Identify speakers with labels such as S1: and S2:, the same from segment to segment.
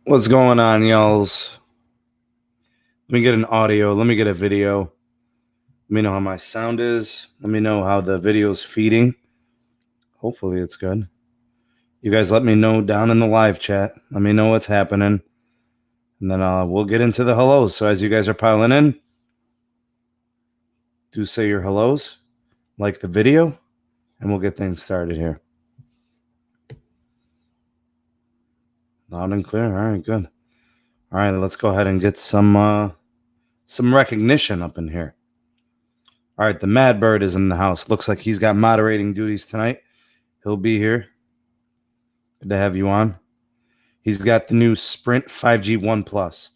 S1: What's going on, y'alls? Let me get an audio. Let me get a video. Let me know how my sound is. Let me know how the video's feeding. Hopefully it's good. You guys let me know down in the live chat. Let me know what's happening. And then we'll get into the hellos. So as you guys are piling in, do say your hellos, like the video, and we'll get things started here. Loud and clear. All right, good. All right, let's go ahead and get some recognition up in here. All right, the Madbird is in the house. Looks like he's got moderating duties tonight. He'll be here. Good to have you on. He's got the new Sprint 5G One Plus.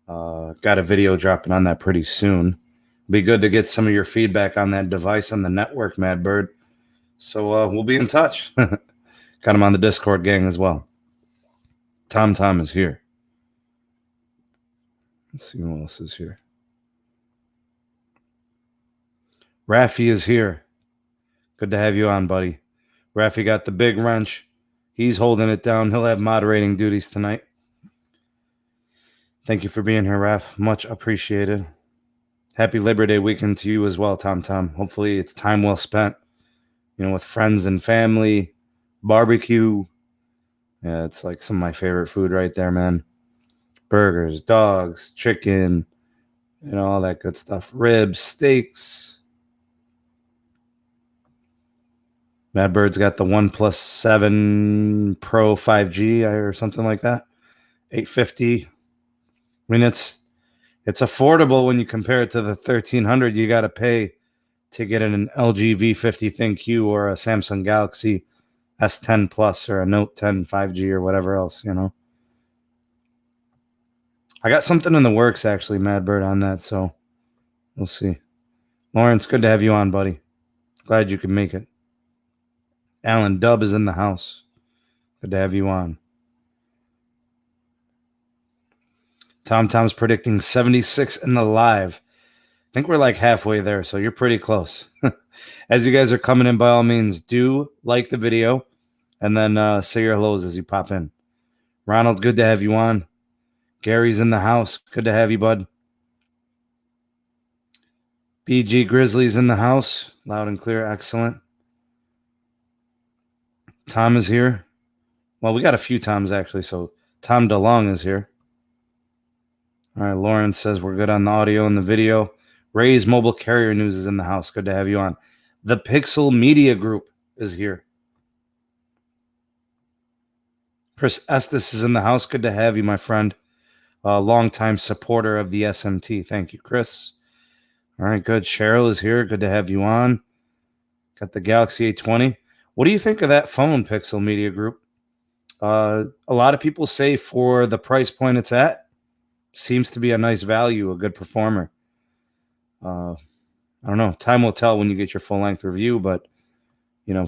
S1: Got a video dropping on that pretty soon. Be good to get some of your feedback on that device on the network, Madbird. So we'll be in touch. Got him on the Discord gang as well. Tom is here. Let's see who else is here. Rafi is here. Good to have you on, buddy. Rafi got the big wrench. He's holding it down. He'll have moderating duties tonight. Thank you for being here, Raf. Much appreciated. Happy Labor Day weekend to you as well, Tom. Hopefully it's time well spent, with friends and family, barbecue. Yeah, it's like some of my favorite food right there, man. Burgers, dogs, chicken, all that good stuff. Ribs, steaks. Madbird's got the OnePlus 7 Pro 5G or something like that. $850. I mean, it's affordable when you compare it to the $1,300 you got to pay to get an LG V50 ThinQ or a Samsung Galaxy S10 Plus or a Note 10 5G or whatever else, I got something in the works, actually, Madbird, on that, so we'll see. Lawrence, good to have you on, buddy. Glad you could make it. Alan Dub is in the house. Good to have you on. Tom's predicting 76 in the live. I think we're like halfway there, so you're pretty close. As you guys are coming in, by all means, do like the video and then say your hellos as you pop in. Ronald, good to have you on. Gary's in the house. Good to have you, bud. BG Grizzly's in the house. Loud and clear. Excellent. Tom is here. Well, we got a few Toms, actually, so Tom DeLong is here. All right, Lauren says we're good on the audio and the video. Ray's Mobile Carrier News is in the house. Good to have you on. The Pixel Media Group is here. Chris Estes is in the house. Good to have you, my friend. A longtime supporter of the SMT. Thank you, Chris. All right, good. Cheryl is here. Good to have you on. Got the Galaxy A20. What do you think of that phone, Pixel Media Group? A lot of people say for the price point it's at, seems to be a nice value, a good performer. I don't know. Time will tell when you get your full-length review, but,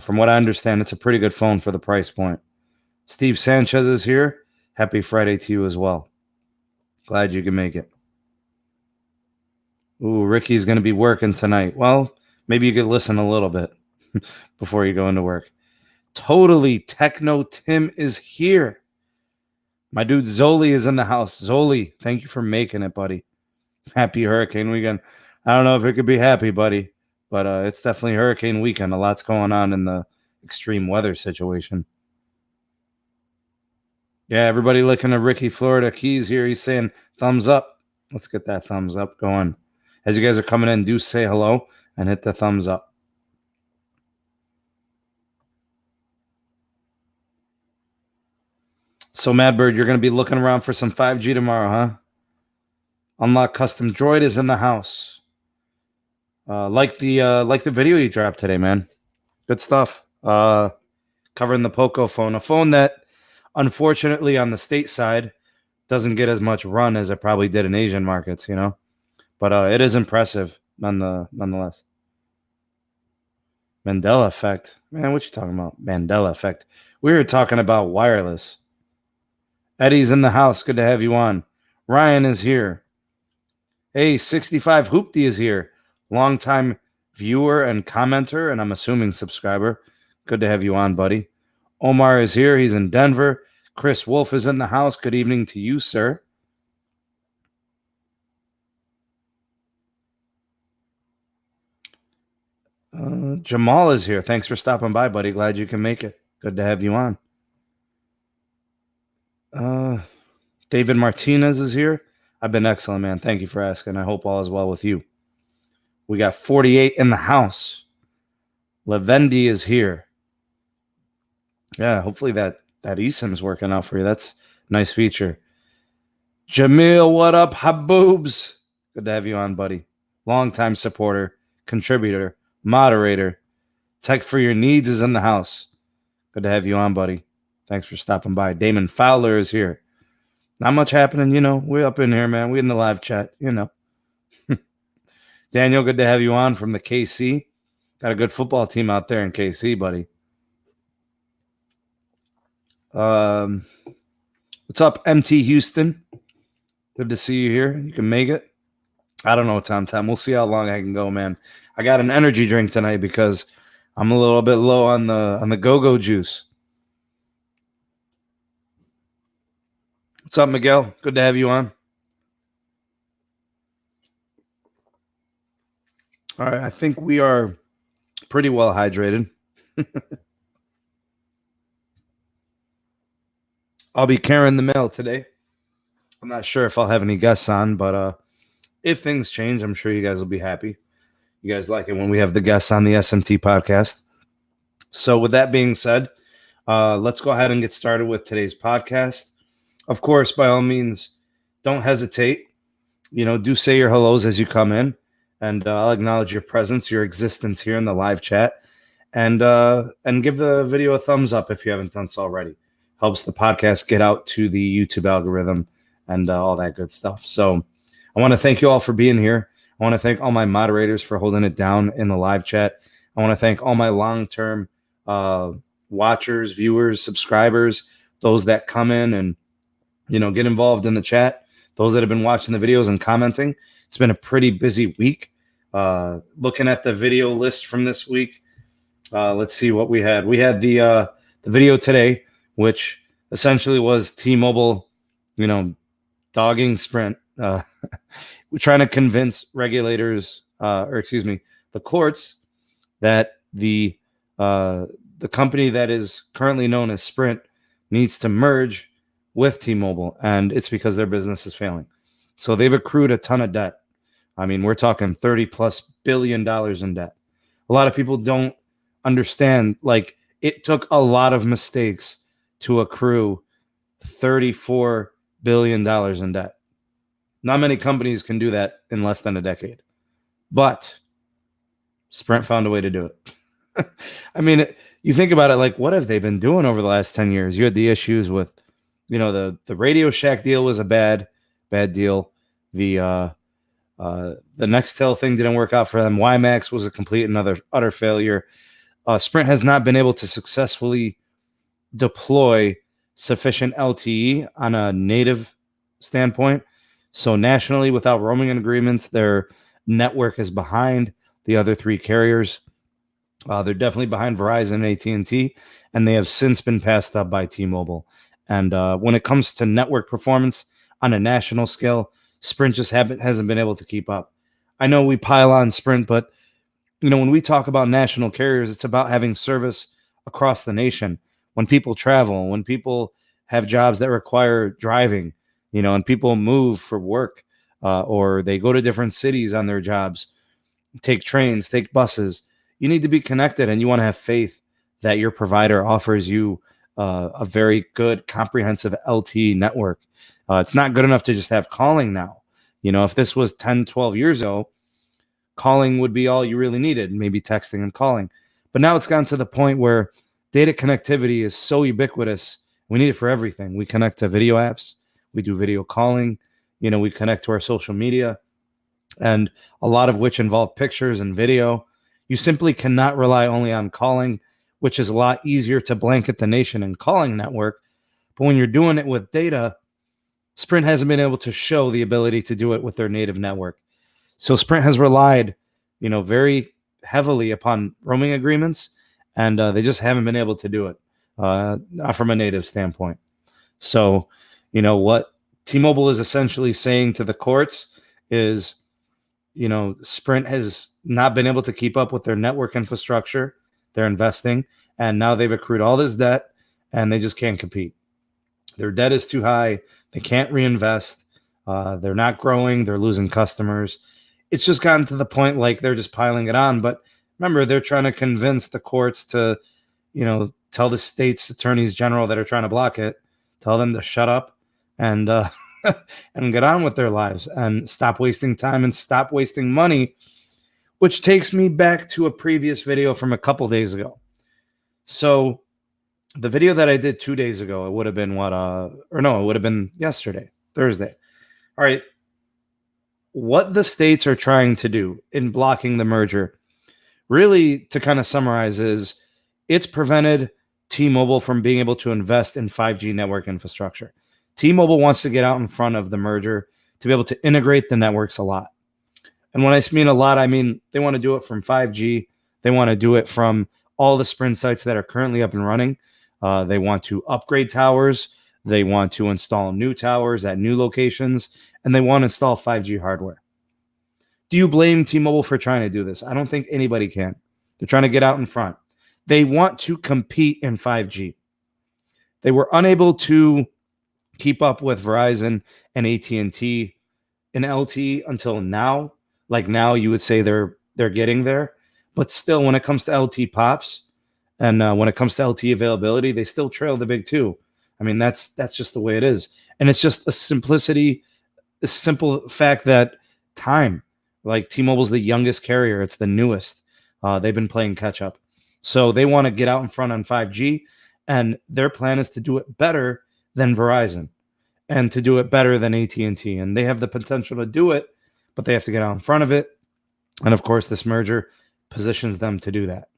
S1: from what I understand, it's a pretty good phone for the price point. Steve Sanchez is here. Happy Friday to you as well. Glad you can make it. Ooh, Ricky's going to be working tonight. Well, maybe you could listen a little bit before you go into work. Totally Techno Tim is here. My dude Zoli is in the house. Zoli, thank you for making it, buddy. Happy hurricane weekend. I don't know if it could be happy, buddy, but it's definitely hurricane weekend. A lot's going on in the extreme weather situation. Yeah, everybody looking at Ricky Florida Keys here. He's saying thumbs up. Let's get that thumbs up going. As you guys are coming in, do say hello and hit the thumbs up. So, Madbird, you're going to be looking around for some 5G tomorrow, huh? Unlock Custom Droid is in the house. Like the video you dropped today, man. Good stuff. Covering the Poco phone, a phone that, unfortunately, on the state side, doesn't get as much run as it probably did in Asian markets, But it is impressive, nonetheless. Mandela effect. Man, what you talking about? Mandela effect. We were talking about wireless. Eddie's in the house. Good to have you on. Ryan is here. Hey, 65 Hoopty is here. Longtime viewer and commenter, and I'm assuming subscriber. Good to have you on, buddy. Omar is here. He's in Denver. Chris Wolf is in the house. Good evening to you, sir. Jamaal is here. Thanks for stopping by, buddy. Glad you can make it. Good to have you on. David Martinez is here. I've been excellent, man. Thank you for asking. I hope all is well with you. We got 48 in the house. Lavendi is here. Yeah, hopefully that eSIM's working out for you. That's a nice feature. Jamil, what up, Haboobs? Good to have you on, buddy. Longtime supporter, contributor, moderator. Tech for your needs is in the house. Good to have you on, buddy. Thanks for stopping by. Damon Fowler is here. Not much happening, We're up in here, man. We're in the live chat, Daniel, good to have you on from the KC. Got a good football team out there in KC, buddy. What's up, MT Houston? Good to see you here. You can make it. I don't know, Tom. We'll see how long I can go, man. I got an energy drink tonight because I'm a little bit low on the go-go juice. What's up, Miguel? Good to have you on. All right, I think we are pretty well hydrated. I'll be carrying the mail today. I'm not sure if I'll have any guests on, but if things change, I'm sure you guys will be happy. You guys like it when we have the guests on the SMT podcast. So with that being said, let's go ahead and get started with today's podcast. Of course, by all means, don't hesitate. Do say your hellos as you come in, and I'll acknowledge your presence, your existence here in the live chat, and give the video a thumbs up if you haven't done so already. Helps the podcast get out to the YouTube algorithm and all that good stuff. So I want to thank you all for being here. I want to thank all my moderators for holding it down in the live chat. I want to thank all my long-term watchers, viewers, subscribers, those that come in and get involved in the chat, those that have been watching the videos and commenting. It's been a pretty busy week. Looking at the video list from this week, let's see what we had. We had the video today, which essentially was T-Mobile, dogging Sprint. We're trying to convince regulators, the courts, that the company that is currently known as Sprint needs to merge with T-Mobile, and it's because their business is failing. So they've accrued a ton of debt. I mean, we're talking $30+ billion in debt. A lot of people don't understand, it took a lot of mistakes to accrue $34 billion in debt. Not many companies can do that in less than a decade. But Sprint found a way to do it. I mean, you think about it, what have they been doing over the last 10 years? You had the issues with, the Radio Shack deal was a bad deal. The Nextel thing didn't work out for them. WiMAX was a complete and utter failure. Sprint has not been able to successfully deploy sufficient LTE on a native standpoint. So nationally, without roaming agreements, their network is behind the other three carriers. They're definitely behind Verizon and AT&T, and they have since been passed up by T-Mobile. And when it comes to network performance on a national scale, Sprint just hasn't been able to keep up. I know we pile on Sprint, but when we talk about national carriers, it's about having service across the nation. When people travel, when people have jobs that require driving, and people move for work, or they go to different cities on their jobs, take trains, take buses, you need to be connected, and you want to have faith that your provider offers you a very good, comprehensive LTE network. It's not good enough to just have calling now. If this was 10, 12 years ago, calling would be all you really needed, maybe texting and calling. But now it's gotten to the point where data connectivity is so ubiquitous. We need it for everything. We connect to video apps. We do video calling. We connect to our social media, and a lot of which involve pictures and video. You simply cannot rely only on calling, which is a lot easier to blanket the nation in calling network. But when you're doing it with data, Sprint hasn't been able to show the ability to do it with their native network. So Sprint has relied, very heavily upon roaming agreements, and they just haven't been able to do it, not from a native standpoint. So, what T-Mobile is essentially saying to the courts is, Sprint has not been able to keep up with their network infrastructure. They're investing, and now they've accrued all this debt, and they just can't compete. Their debt is too high. They can't reinvest. They're not growing. They're losing customers. It's just gotten to the point like they're just piling it on. But remember, they're trying to convince the courts to, tell the state's attorneys general that are trying to block it, tell them to shut up and and get on with their lives and stop wasting time and stop wasting money, which takes me back to a previous video from a couple days ago. So the video that I did 2 days ago, it would have been it would have been yesterday, Thursday. All right. What the states are trying to do in blocking the merger, really, to kind of summarize, is it's prevented T-Mobile from being able to invest in 5G network infrastructure. T-Mobile wants to get out in front of the merger to be able to integrate the networks a lot. And when I mean a lot, I mean they want to do it from 5G. They want to do it from all the Sprint sites that are currently up and running. They want to upgrade towers. They want to install new towers at new locations, and they want to install 5G hardware. Do you blame T-Mobile for trying to do this? I don't think anybody can. They're trying to get out in front. They want to compete in 5G. They were unable to keep up with Verizon and AT&T in LTE until now. Like now, you would say they're getting there, but still, when it comes to LTE pops and when it comes to LTE availability, they still trail the big two. I mean, that's just the way it is, and it's just a simple fact that time. Like T-Mobile's the youngest carrier; it's the newest. They've been playing catch up, so they want to get out in front on 5G, and their plan is to do it better than Verizon and to do it better than AT&T, and they have the potential to do it, but they have to get out in front of it. And of course, this merger positions them to do that.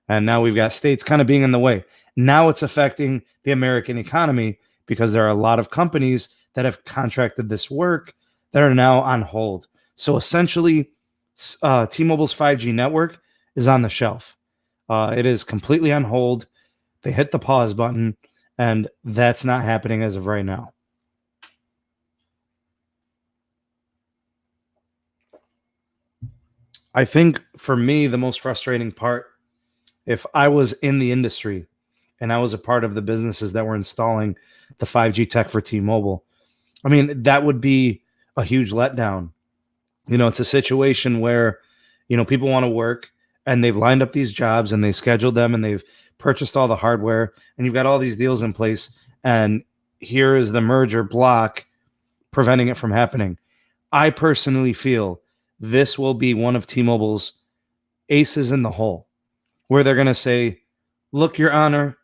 S1: And now we've got states kind of being in the way. Now it's affecting the American economy because there are a lot of companies that have contracted this work that are now on hold. So essentially, T-Mobile's 5G network is on the shelf. It is completely on hold. They hit the pause button, and that's not happening as of right now. I think for me, the most frustrating part, if I was in the industry and I was a part of the businesses that were installing the 5G tech for T-Mobile, I mean, that would be a huge letdown. It's a situation where, people want to work and they've lined up these jobs and they scheduled them and they've purchased all the hardware and you've got all these deals in place. And here is the merger block preventing it from happening. I personally feel this will be one of T-Mobile's aces in the hole, where they're going to say, look, Your Honor,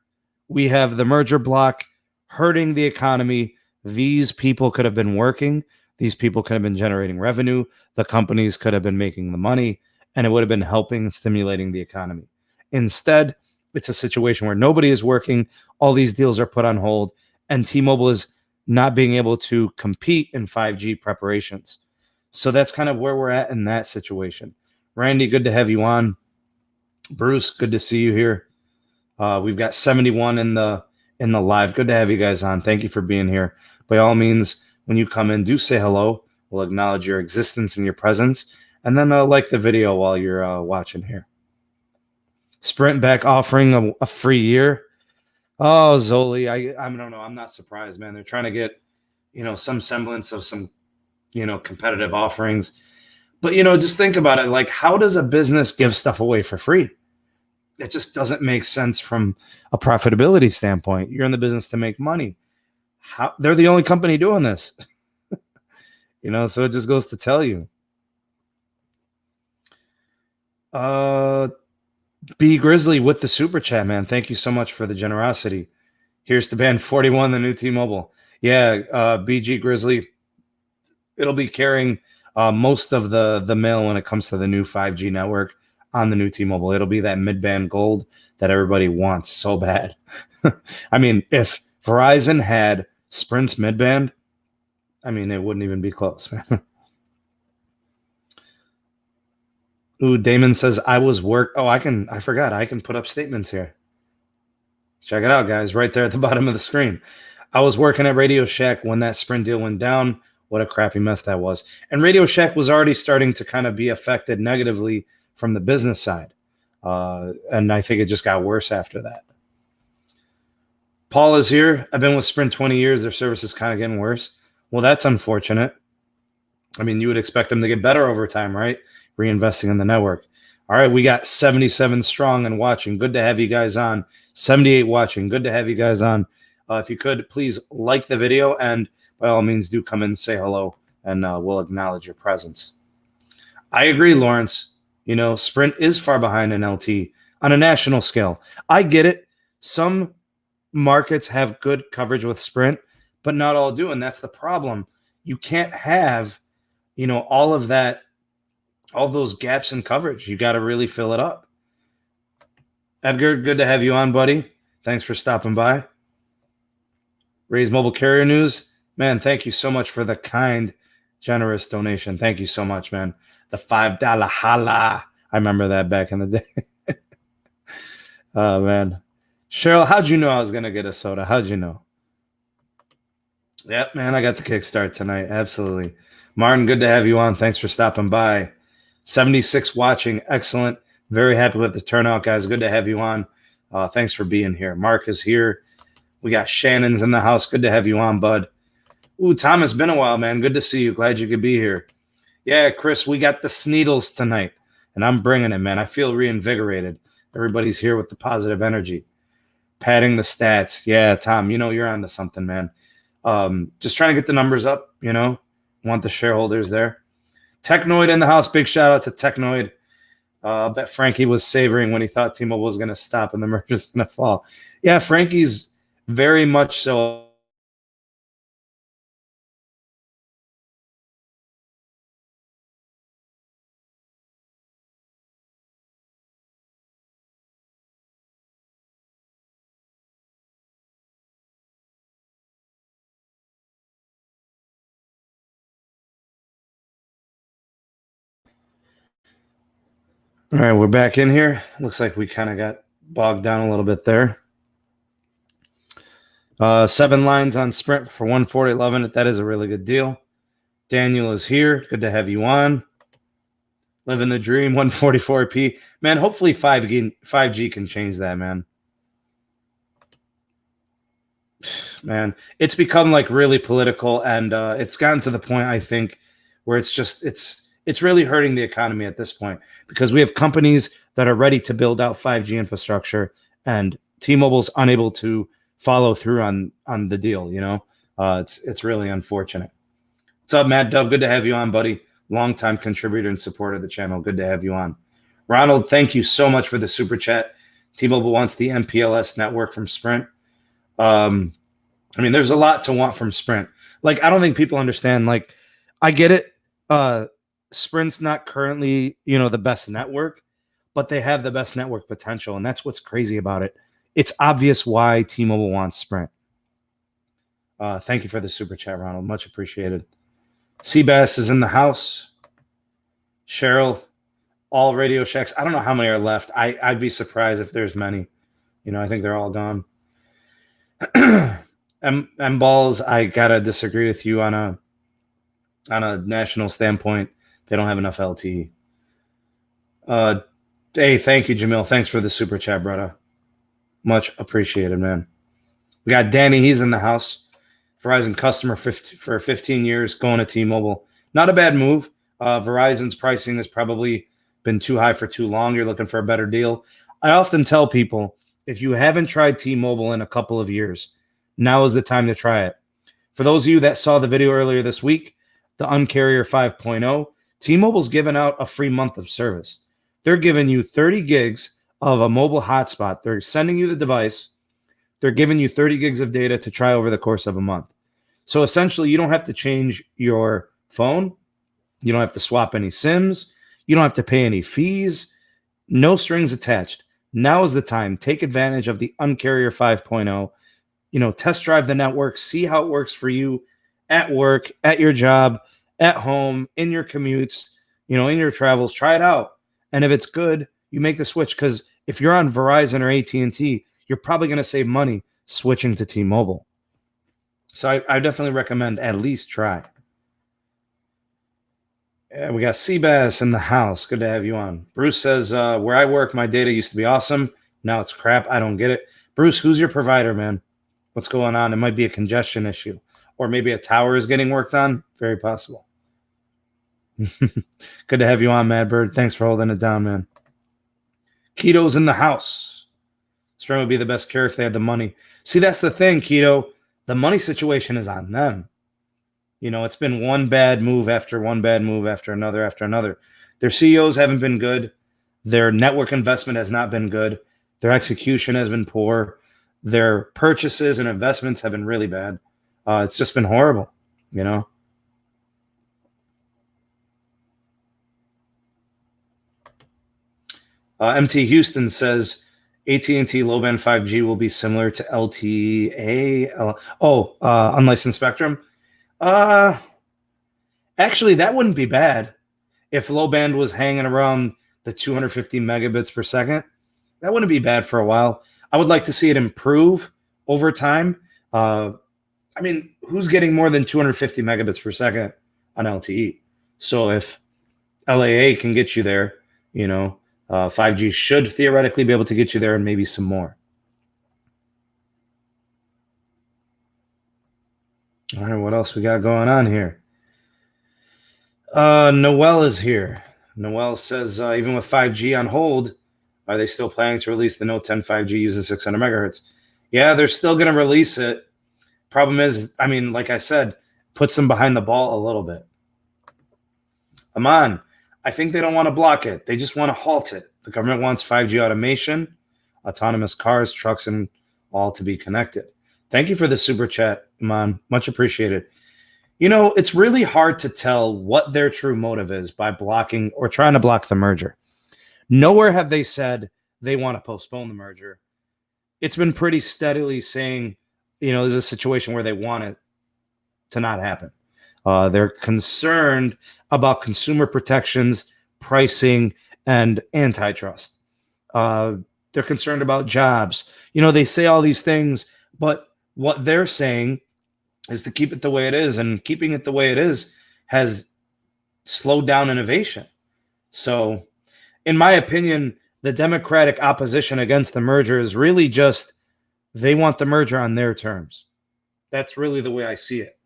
S1: we have the merger block hurting the economy. These people could have been working. These people could have been generating revenue. The companies could have been making the money, and it would have been helping and stimulating the economy. Instead, it's a situation where nobody is working. All these deals are put on hold, and T-Mobile is not being able to compete in 5G preparations. So that's kind of where we're at in that situation. Randy, good to have you on. Bruce, good to see you here. We've got 71 in the live. Good to have you guys on. Thank you for being here. By all means, when you come in, do say hello. We'll acknowledge your existence and your presence. And then like the video while you're watching here. Sprint back offering a free year. Oh, Zoli, I don't know. I'm not surprised, man. They're trying to get, some semblance of some, competitive offerings. But, just think about it. Like, how does a business give stuff away for free? It just doesn't make sense from a profitability standpoint. You're in the business to make money. They're the only company doing this. So it just goes to tell you. B Grizzly with the super chat, man. Thank you so much for the generosity. Here's the band 41, the new T-Mobile. Yeah, BG Grizzly. It'll be carrying most of the mail when it comes to the new 5G network on the new T-Mobile. It'll be that mid-band gold that everybody wants so bad. I mean, if Verizon had Sprint's mid-band, I mean, it wouldn't even be close, man. Ooh, Damon says, I forgot. I can put up statements here. Check it out, guys, right there at the bottom of the screen. I was working at Radio Shack when that Sprint deal went down. What a crappy mess that was. And Radio Shack was already starting to kind of be affected negatively from the business side. And I think it just got worse after that. Paul is here. I've been with Sprint 20 years. Their service is kind of getting worse. Well, that's unfortunate. I mean, you would expect them to get better over time, right? Reinvesting in the network. All right, we got 77 strong and watching. Good to have you guys on. 78 watching. Good to have you guys on. If you could, please like the video, and by all means, do come in and say hello, and we'll acknowledge your presence. I agree, Lawrence. You know, Sprint is far behind in LTE on a national scale. I get it. Some markets have good coverage with Sprint, but not all do, and that's the problem. You can't have, you know, all of that, all those gaps in coverage. You got to really fill it up. Edgar, good to have you on, buddy. Thanks for stopping by. Raise Mobile Carrier News. Man, thank you so much for the kind, generous donation. Thank you so much, man. The $5 holla. I remember that back in the day. Oh, man. Cheryl, how'd you know I was going to get a soda? How'd you know? Yep, man, I got the kickstart tonight. Absolutely. Martin, good to have you on. Thanks for stopping by. 76 watching. Excellent. Very happy with the turnout, guys. Good to have you on. Thanks for being here. Mark is here. We got Shannon's in the house. Good to have you on, bud. Ooh, Tom, it's been a while, man. Good to see you. Glad you could be here. Yeah, Chris, we got the Sneedles tonight, and I'm bringing it, man. I feel reinvigorated. Everybody's here with the positive energy. Padding the stats. Yeah, Tom, you know you're onto something, man. Just trying to get the numbers up, you know. Want the shareholders there. Technoid in the house. Big shout out to Technoid. I bet Frankie was savoring when he thought T-Mobile was going to stop and the merger's going to fall. Yeah, Frankie's very much so. All right, we're back in here. Looks like we kind of got bogged down a little bit there. 7 lines on Sprint for $140.11. That is a really good deal. Daniel is here. Good to have you on. Living the dream, 144p. Man, hopefully 5G can change that, man. Man, it's become like really political, and it's gotten to the point, I think, where it's really hurting the economy at this point, because we have companies that are ready to build out 5G infrastructure, and T-Mobile's unable to follow through on the deal. You know, it's really unfortunate. What's up, Matt Dub? Good to have you on, buddy. Longtime contributor and supporter of the channel. Good to have you on. Ronald, thank you so much for the super chat. T-Mobile wants the MPLS network from Sprint. I mean, there's a lot to want from Sprint. Like, I don't think people understand. Like, I get it. Sprint's not currently, you know, the best network, but they have the best network potential, and that's what's crazy about it. It's obvious why T-Mobile wants Sprint. Thank you for the super chat, Ronald. Much appreciated. Seabass is in the house. Cheryl, all Radio Shacks. I don't know how many are left. I'd be surprised if there's many. You know, I think they're all gone. M Balls, I gotta disagree with you on a national standpoint. They don't have enough LTE. Hey, thank you, Jamil. Thanks for the super chat, brother. Much appreciated, man. We got Danny. He's in the house. Verizon customer for 15 years, going to T-Mobile. Not a bad move. Verizon's pricing has probably been too high for too long. You're looking for a better deal. I often tell people, if you haven't tried T-Mobile in a couple of years, now is the time to try it. For those of you that saw the video earlier this week, the Uncarrier 5.0, T-Mobile's given out a free month of service. They're giving you 30 gigs of a mobile hotspot. They're sending you the device. They're giving you 30 gigs of data to try over the course of a month. So essentially, you don't have to change your phone. You don't have to swap any SIMs. You don't have to pay any fees. No strings attached. Now is the time. Take advantage of the Uncarrier 5.0. You know, test drive the network. See how it works for you at work, at your job, at home, in your commutes, you know, in your travels. Try it out. And if it's good, you make the switch. Because if you're on Verizon or AT&T, you're probably going to save money switching to T-Mobile. So I definitely recommend at least try. Yeah, we got Seabass in the house. Good to have you on. Bruce says, where I work, my data used to be awesome. Now it's crap. I don't get it. Bruce, who's your provider, man? What's going on? It might be a congestion issue. Or maybe a tower is getting worked on. Very possible. Good to have you on, Madbird. Thanks for holding it down, man. Keto's in the house. Sprint would be the best carrier if they had the money. See, that's the thing, Keto. The money situation is on them. You know, it's been one bad move after one bad move after another after another. Their CEOs haven't been good. Their network investment has not been good. Their execution has been poor. Their purchases and investments have been really bad. It's just been horrible, you know. MT Houston says AT&T low band 5G will be similar to LTA. Unlicensed spectrum. Actually, that wouldn't be bad if low band was hanging around the 250 megabits per second. That wouldn't be bad for a while. I would like to see it improve over time. I mean, who's getting more than 250 megabits per second on LTE? So if LAA can get you there, you know, 5G should theoretically be able to get you there and maybe some more. All right, what else we got going on here? Noel is here. Noel says, even with 5G on hold, are they still planning to release the Note 10 5G using 600 megahertz? Yeah, they're still going to release it. Problem is, I mean, like I said, puts them behind the ball a little bit. Aman, I think they don't want to block it. They just want to halt it. The government wants 5G automation, autonomous cars, trucks, and all to be connected. Thank you for the super chat, Aman. Much appreciated. You know, it's really hard to tell what their true motive is by blocking or trying to block the merger. Nowhere have they said they want to postpone the merger. It's been pretty steadily saying, you know, there's a situation where they want it to not happen. They're concerned about consumer protections, pricing, and antitrust. They're concerned about jobs. You know, they say all these things, but what they're saying is to keep it the way it is, and keeping it the way it is has slowed down innovation. So, in my opinion, the Democratic opposition against the merger is really just they want the merger on their terms. That's really the way I see it.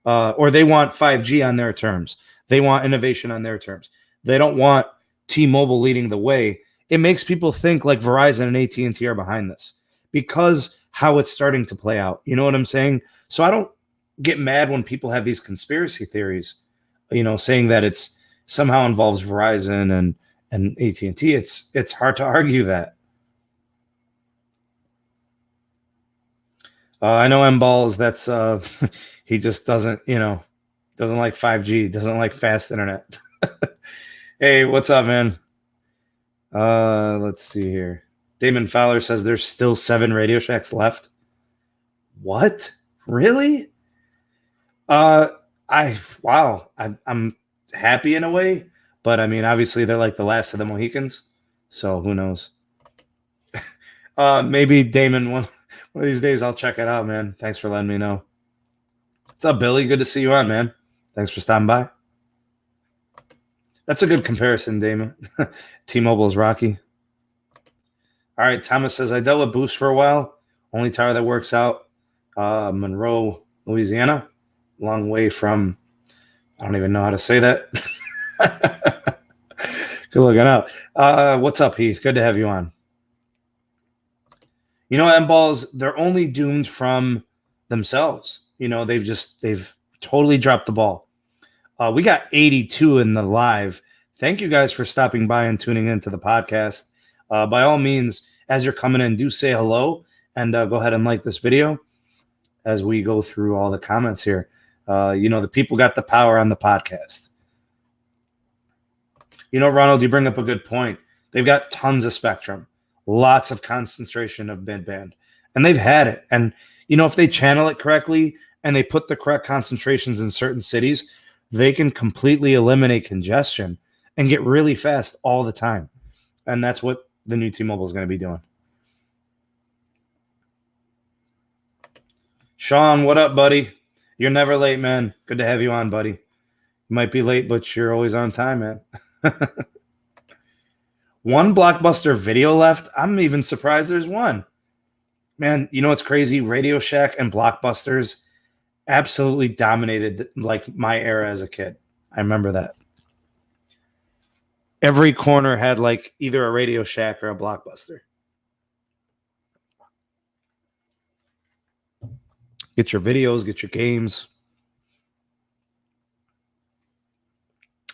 S1: Or they want 5G on their terms. They want innovation on their terms. They don't want T-Mobile leading the way. It makes people think like Verizon and AT&T are behind this because how it's starting to play out. You know what I'm saying? So I don't get mad when people have these conspiracy theories, you know, saying that it's somehow involves Verizon and AT&T. It's hard to argue that. I know M Balls. That's he just doesn't like 5G, doesn't like fast internet. Hey, what's up, man? Let's see here. Damon Fowler says there's still 7 Radio Shacks left. What? Really? I'm happy in a way, but I mean, obviously they're like the last of the Mohicans, so who knows? Maybe Damon one of these days I'll check it out, man. Thanks for letting me know. What's up, Billy? Good to see you on, man. Thanks for stopping by. That's a good comparison, Damon. T-Mobile's Rocky. All right, Thomas says, I dealt with Boost for a while. Only tower that works out, Monroe, Louisiana. Long way from, I don't even know how to say that. Good looking out. What's up, Heath? Good to have you on. You know, M-Balls, they're only doomed from themselves. You know, they've totally dropped the ball. We got 82 in the live. Thank you guys for stopping by and tuning into the podcast. By all means, as you're coming in, do say hello and go ahead and like this video as we go through all the comments here. You know, the people got the power on the podcast. You know, Ronald, you bring up a good point. They've got tons of spectrum, lots of concentration of mid-band, and they've had it. And, you know, if they channel it correctly and they put the correct concentrations in certain cities, they can completely eliminate congestion and get really fast all the time. And that's what the new T-Mobile is going to be doing. Sean, what up, buddy? You're never late, man. Good to have you on, buddy. You might be late, but you're always on time, man. One Blockbuster video left. I'm even surprised there's one. Man, you know what's crazy? Radio Shack and Blockbusters absolutely dominated like my era as a kid. I remember that. Every corner had like either a Radio Shack or a Blockbuster. Get your videos, get your games.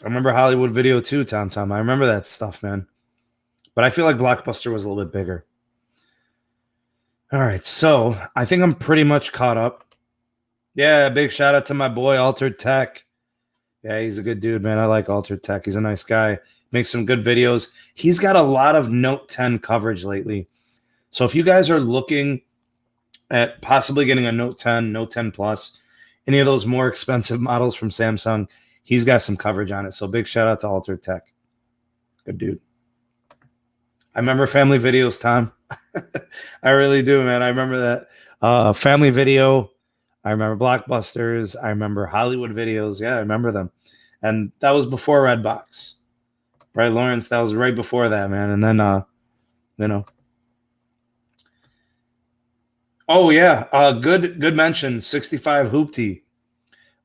S1: I remember Hollywood Video too, Tom. I remember that stuff, man. But I feel like Blockbuster was a little bit bigger. All right, so I think I'm pretty much caught up. Yeah, big shout out to my boy, Altered Tech. Yeah, he's a good dude, man. I like Altered Tech. He's a nice guy. Makes some good videos. He's got a lot of Note 10 coverage lately. So if you guys are looking at possibly getting a Note 10, Note 10 Plus, any of those more expensive models from Samsung, he's got some coverage on it. So big shout out to Altered Tech. Good dude. I remember Family Videos, Tom. I really do, man. I remember that. Family Video. I remember Blockbusters. I remember Hollywood Videos. Yeah, I remember them. And that was before Redbox. Right, Lawrence? That was right before that, man. And then, you know. Oh, yeah. Good mention. 65 Hoopty.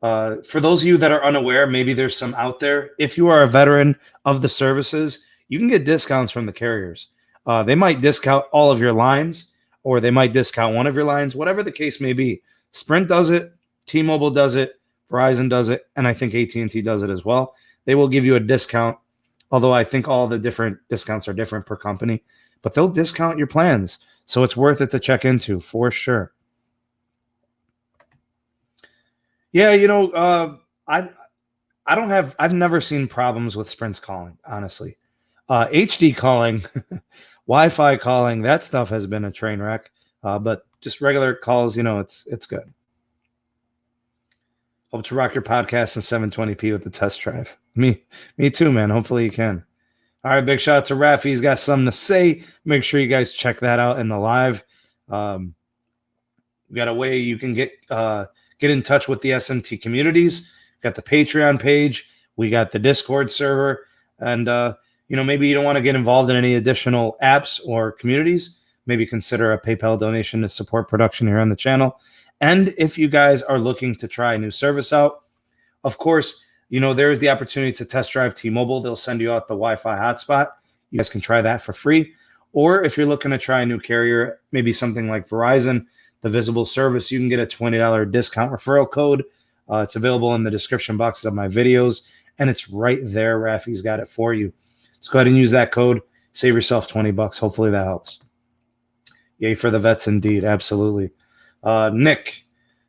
S1: For those of you that are unaware, maybe there's some out there. If you are a veteran of the services, you can get discounts from the carriers. They might discount all of your lines, or they might discount one of your lines, whatever the case may be. Sprint does it, T-Mobile does it, Verizon does it, and I think AT&T does it as well. They will give you a discount, although I think all the different discounts are different per company, but they'll discount your plans. So it's worth it to check into for sure. Yeah, you know, I've never seen problems with Sprint's calling, honestly. HD calling, Wi-Fi calling, that stuff has been a train wreck. But just regular calls, you know, it's good. Hope to rock your podcast in 720p with the test drive. Me too, man. Hopefully you can. All right, big shout out to Rafi. He's got something to say. Make sure you guys check that out in the live. We got a way you can get in touch with the SMT communities. Got the Patreon page. We got the Discord server. And, you know, maybe you don't want to get involved in any additional apps or communities. Maybe consider a PayPal donation to support production here on the channel. And if you guys are looking to try a new service out, of course, you know, there's the opportunity to test drive T-Mobile. They'll send you out the Wi-Fi hotspot. You guys can try that for free. Or if you're looking to try a new carrier, maybe something like Verizon, the Visible service, you can get a $20 discount referral code. It's available in the description boxes of my videos, and it's right there. Rafi's got it for you. Let's go ahead and use that code. Save yourself $20. Hopefully that helps. Yay for the vets indeed. Absolutely. Nick,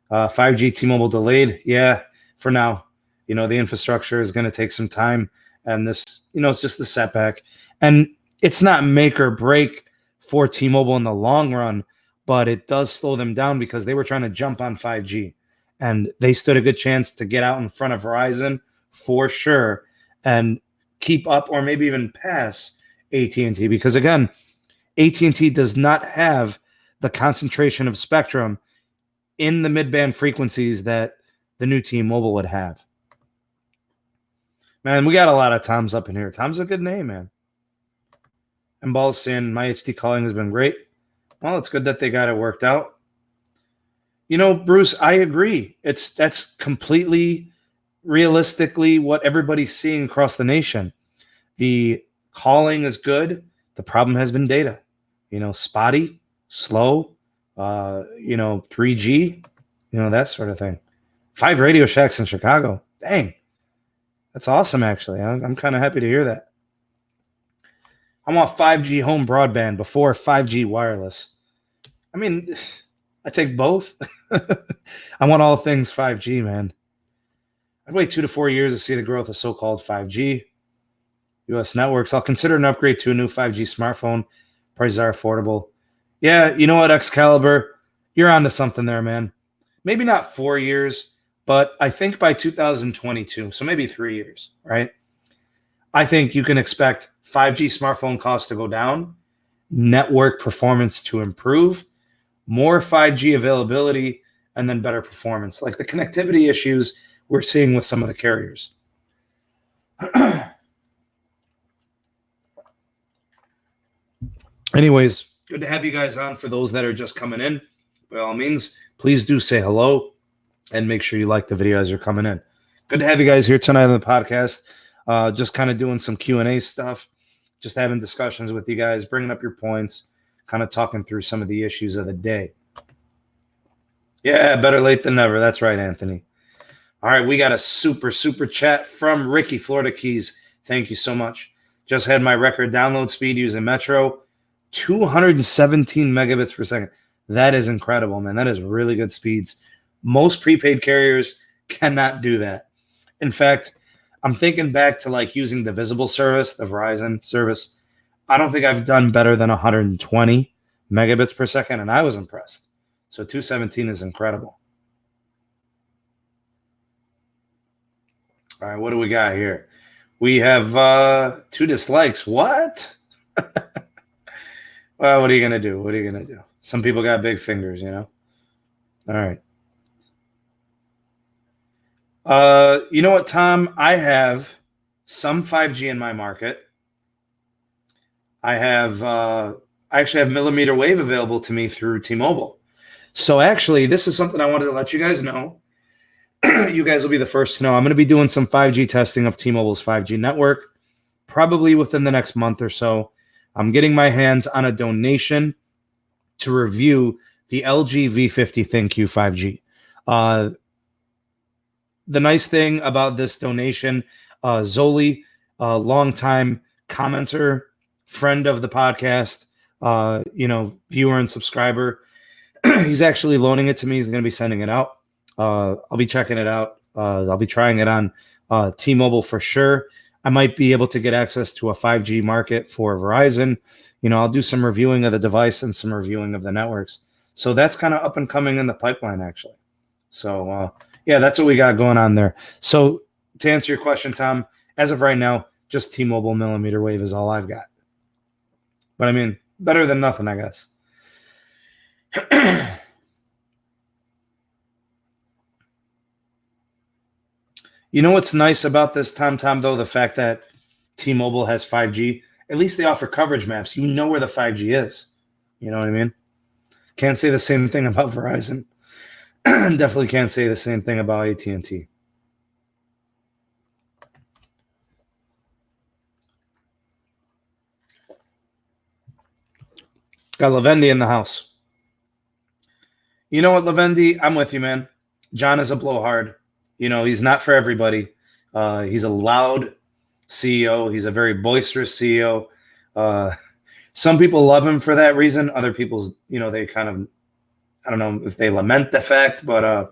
S1: 5G T-Mobile delayed. Yeah, for now. You know, the infrastructure is going to take some time, and this, you know, it's just a setback. And it's not make or break for T-Mobile in the long run, but it does slow them down because they were trying to jump on 5G, and they stood a good chance to get out in front of Verizon for sure and keep up or maybe even pass AT&T, because again, AT&T does not have the concentration of spectrum in the mid-band frequencies that the new T-Mobile would have. Man, we got a lot of Toms up in here. Tom's a good name, man. And Ball's saying my HD calling has been great. Well, it's good that they got it worked out. You know, Bruce, I agree. That's completely realistically what everybody's seeing across the nation. The calling is good. The problem has been data. You know, spotty, slow, you know, 3G, you know, that sort of thing. 5 Radio Shacks in Chicago. Dang. That's awesome, actually. I'm kind of happy to hear that. I want 5G home broadband before 5G wireless. I mean, I take both. I want all things 5G, man. I'd wait 2 to 4 years to see the growth of so-called 5G. U.S. networks. I'll consider an upgrade to a new 5G smartphone. Prices are affordable. Yeah, you know what, Excalibur? You're onto something there, man. Maybe not 4 years, but I think by 2022, so maybe 3 years, right? I think you can expect 5G smartphone costs to go down, network performance to improve, more 5G availability, and then better performance, like the connectivity issues we're seeing with some of the carriers. Anyways, good to have you guys on. For those that are just coming in, by all means, please do say hello and make sure you like the video as you're coming in. Good to have you guys here tonight on the podcast. Just kind of doing some Q&A stuff, just having discussions with you guys, bringing up your points, kind of talking through some of the issues of the day. Yeah, better late than never. That's right, Anthony. All right, we got a super chat from Ricky, Florida Keys. Thank you so much. Just had my record download speed using Metro, 217 megabits per second. That is incredible, man. That is really good speeds. Most prepaid carriers cannot do that. In fact, I'm thinking back to like using the Visible service, the Verizon service. I don't think I've done better than 120 megabits per second, and I was impressed. So 217 is incredible. All right, what do we got here? We have 2 dislikes. What? Well, what are you going to do? What are you going to do? Some people got big fingers, you know? All right. You know what, Tom? I have some 5G in my market. I actually have millimeter wave available to me through T-Mobile. So actually, this is something I wanted to let you guys know. You guys will be the first to know. I'm going to be doing some 5G testing of T-Mobile's 5G network, probably within the next month or so. I'm getting my hands on a donation to review the LG V50 ThinQ 5G. The nice thing about this donation, Zoli, longtime commenter, friend of the podcast, viewer and subscriber, he's actually loaning it to me. He's going to be sending it out. I'll be checking it out. I'll be trying it on T-Mobile for sure. I might be able to get access to a 5G market for Verizon. I'll do some reviewing of the device and some reviewing of the networks. So that's kind of up and coming in the pipeline, actually. So, yeah, that's what we got going on there. So to answer your question, Tom, as of right now, just T-Mobile millimeter wave is all I've got. But I mean, better than nothing, I guess. You know what's nice about this, Tom, though? The fact that T-Mobile has 5G. At least they offer coverage maps. You know where the 5G is. You know what I mean? Can't say the same thing about Verizon. Definitely can't say the same thing about AT&T. Got Lavendi in the house. You know what, Lavendi? I'm with you, man. John is a blowhard. He's not for everybody. He's a loud CEO. He's a very boisterous CEO. Some people love him for that reason. Other people, they kind of, I don't know if they lament the fact, but, I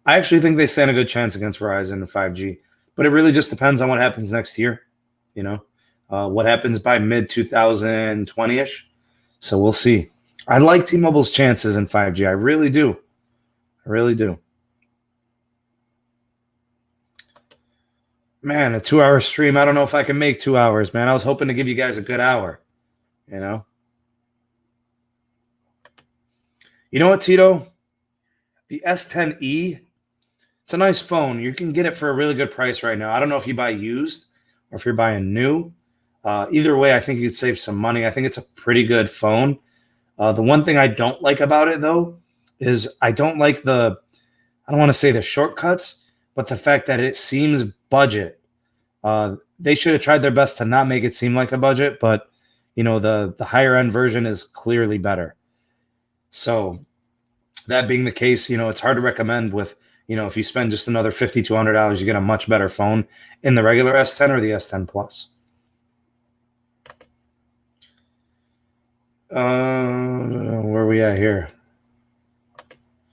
S1: actually think they stand a good chance against Verizon and 5G. But it really just depends on what happens next year, what happens by mid-2020-ish. So we'll see. I like T-Mobile's chances in 5G. I really do. I really do. Man, a 2-hour stream. I don't know if I can make 2 hours, man. I was hoping to give you guys a good hour, You know what, Tito? The S10e, it's a nice phone. You can get it for a really good price right now. I don't know if you buy used or if you're buying new. Either way, I think you could save some money. I think it's a pretty good phone. The one thing I don't like about it, though, is I don't like I don't want to say the shortcuts, but the fact that it seems budget. They should have tried their best to not make it seem like a budget, but, the higher end version is clearly better. So that being the case, it's hard to recommend with, if you spend just another $50, $200, you get a much better phone in the regular S10 or the S10 Plus. Where are we at here?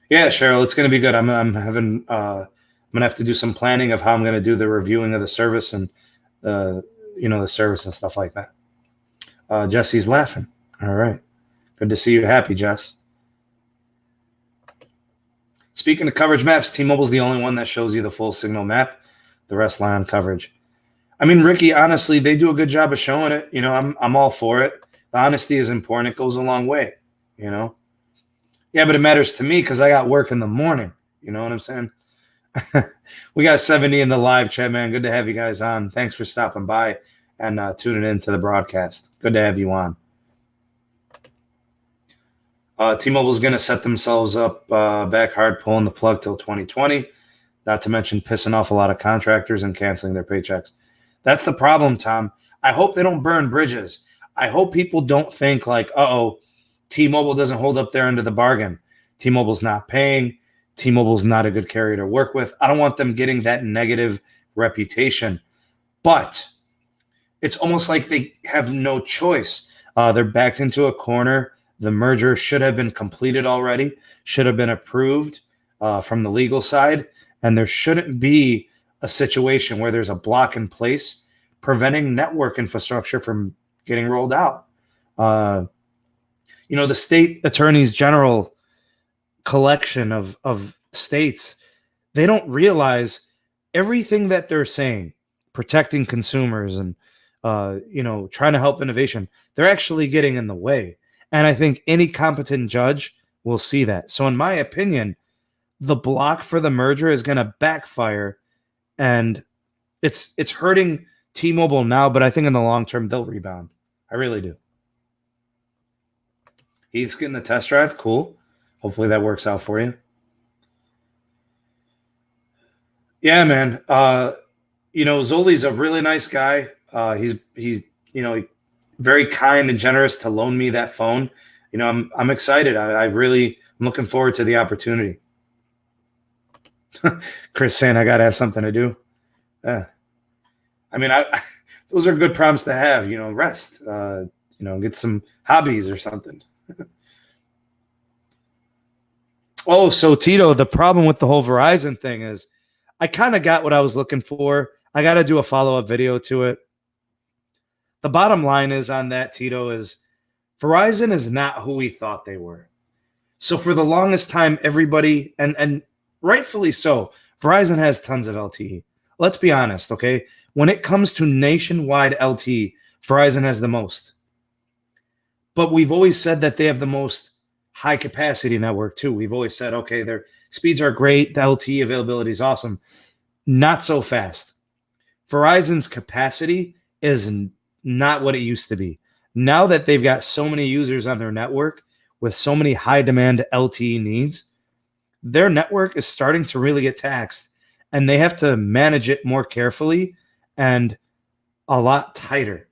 S1: Yeah, Cheryl, it's going to be good. I'm going to have to do some planning of how I'm going to do the reviewing of the service and, the service and stuff like that. Jesse's laughing. All right. Good to see you happy, Jess. Speaking of coverage maps, T-Mobile's the only one that shows you the full signal map. The rest lie on coverage. I mean, Ricky, honestly, they do a good job of showing it. I'm all for it. The honesty is important. It goes a long way, Yeah, but it matters to me because I got work in the morning. You know what I'm saying? We got 70 in the live chat, man. Good to have you guys on. Thanks for stopping by and tuning in to the broadcast. Good to have you on. T-Mobile's going to set themselves up back hard, pulling the plug till 2020, not to mention pissing off a lot of contractors and canceling their paychecks. That's the problem, Tom. I hope they don't burn bridges. I hope people don't think like, uh-oh, T-Mobile doesn't hold up their end of the bargain. T-Mobile's not paying. T-Mobile's not a good carrier to work with. I don't want them getting that negative reputation. But it's almost like they have no choice. They're backed into a corner. The merger should have been completed already, should have been approved from the legal side, and there shouldn't be a situation where there's a block in place preventing network infrastructure from getting rolled out. The state attorneys general collection of states, they don't realize everything that they're saying, protecting consumers and trying to help innovation, they're actually getting in the way. And I think any competent judge will see that. So in my opinion, the block for the merger is going to backfire, and it's hurting T-Mobile now, but I think in the long term they'll rebound. I really do. He's getting the test drive. Cool. Hopefully that works out for you. Yeah, man. Zoli's a really nice guy. He's very kind and generous to loan me that phone. I'm excited. I'm looking forward to the opportunity. Chris saying I got to have something to do. Yeah. Those are good problems to have, rest, get some hobbies or something. Oh, so Tito, the problem with the whole Verizon thing is I kind of got what I was looking for. I got to do a follow-up video to it. The bottom line is on that, Tito, is Verizon is not who we thought they were. So for the longest time, everybody, and rightfully so, Verizon has tons of LTE. Let's be honest, okay? When it comes to nationwide LTE, Verizon has the most. But we've always said that they have the most high-capacity network, too. We've always said, okay, their speeds are great, the LTE availability is awesome. Not so fast. Verizon's capacity is not what it used to be. Now that they've got so many users on their network with so many high-demand LTE needs, their network is starting to really get taxed, and they have to manage it more carefully and a lot tighter.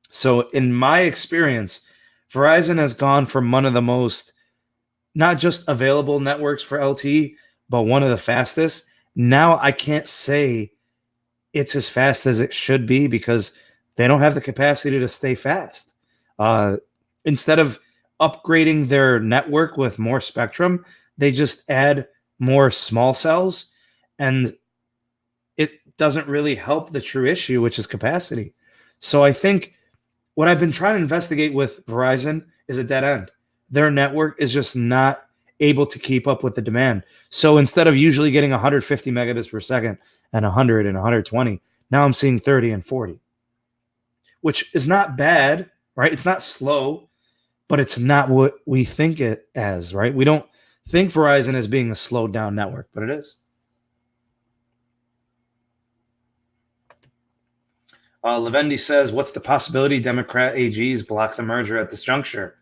S1: So in my experience, Verizon has gone from one of the most, not just available networks for LTE, but one of the fastest. Now I can't say it's as fast as it should be because they don't have the capacity to stay fast. Instead of upgrading their network with more spectrum, they just add more small cells, and it doesn't really help the true issue, which is capacity. So I think what I've been trying to investigate with Verizon is a dead end. Their network is just not able to keep up with the demand. So instead of usually getting 150 megabits per second and 100 and 120, now I'm seeing 30 and 40, which is not bad, right? It's not slow, but it's not what we think it as, right? We don't think Verizon as being a slowed down network, but it is. Lavendi says, what's the possibility Democrat AGs block the merger at this juncture?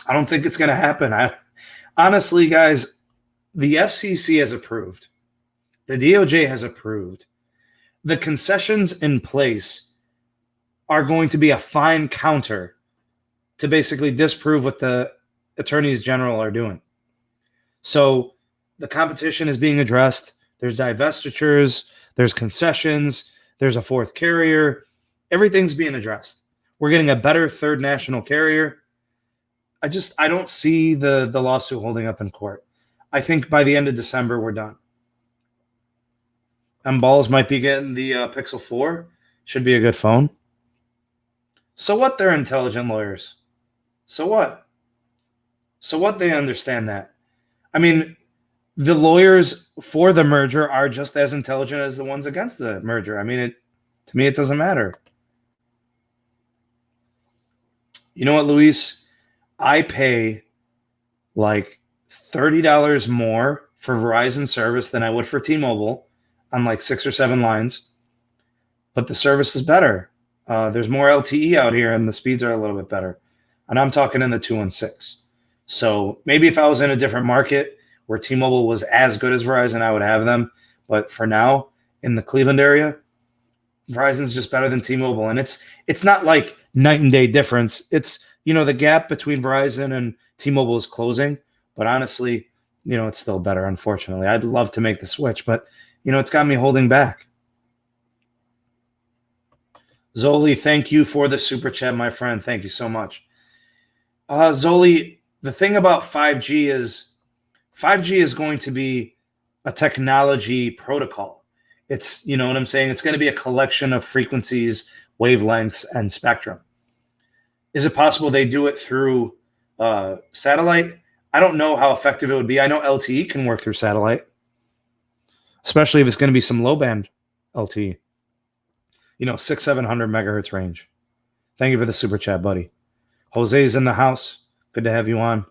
S1: I don't think it's going to happen. Honestly, guys, the FCC has approved. The DOJ has approved. The concessions in place are going to be a fine counter to basically disprove what the attorneys general are doing. So the competition is being addressed. There's divestitures. There's concessions. There's a fourth carrier. Everything's being addressed. We're getting a better third national carrier. I don't see the lawsuit holding up in court. I think by the end of December, we're done. And Balls might be getting the Pixel 4. Should be a good phone. So what? They're intelligent lawyers. So what? So what? They understand that. I mean, the lawyers for the merger are just as intelligent as the ones against the merger. I mean, to me, it doesn't matter. You know what, Luis? I pay like $30 more for Verizon service than I would for T-Mobile on like 6 or 7 lines, but the service is better. There's more LTE out here, and the speeds are a little bit better. And I'm talking in the 216. So maybe if I was in a different market where T-Mobile was as good as Verizon, I would have them. But for now, in the Cleveland area, Verizon's just better than T-Mobile. And it's not like night and day difference. It's, the gap between Verizon and T-Mobile is closing. But honestly, it's still better, unfortunately. I'd love to make the switch, but, it's got me holding back. Zoli, thank you for the super chat, my friend. Thank you so much. Zoli, the thing about 5G is going to be a technology protocol. It's, you know what I'm saying? It's going to be a collection of frequencies, wavelengths, and spectrum. Is it possible they do it through satellite? I don't know how effective it would be. I know LTE can work through satellite, especially if it's going to be some low band LTE. 600-700 megahertz range. Thank you for the super chat, buddy. Jose's in the house. Good to have you on.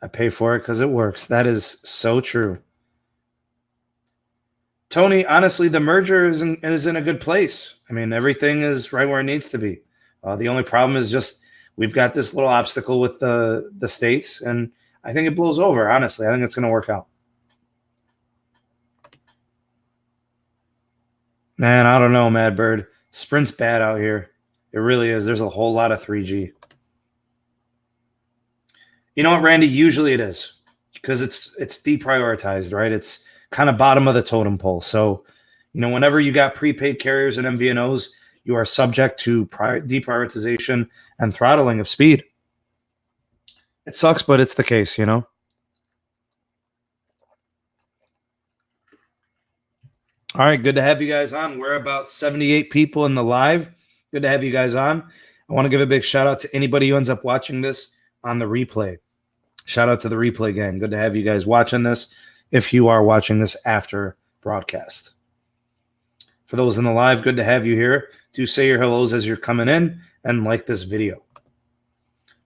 S1: I pay for it because it works. That is so true. Tony, honestly, the merger is in a good place. I mean, everything is right where it needs to be. The only problem is just we've got this little obstacle with the states, and I think it blows over, honestly. I think it's going to work out. Man, I don't know, Madbird. Sprint's bad out here. It really is. There's a whole lot of 3G. You know what, Randy? Usually it is because it's deprioritized, right? It's kind of bottom of the totem pole. So, whenever you got prepaid carriers and MVNOs, you are subject to deprioritization and throttling of speed. It sucks, but it's the case, All right, good to have you guys on. We're about 78 people in the live. Good to have you guys on. I want to give a big shout out to anybody who ends up watching this on the replay. Shout out to the replay gang. Good to have you guys watching this if you are watching this after broadcast. For those in the live, good to have you here. Do say your hellos as you're coming in and like this video.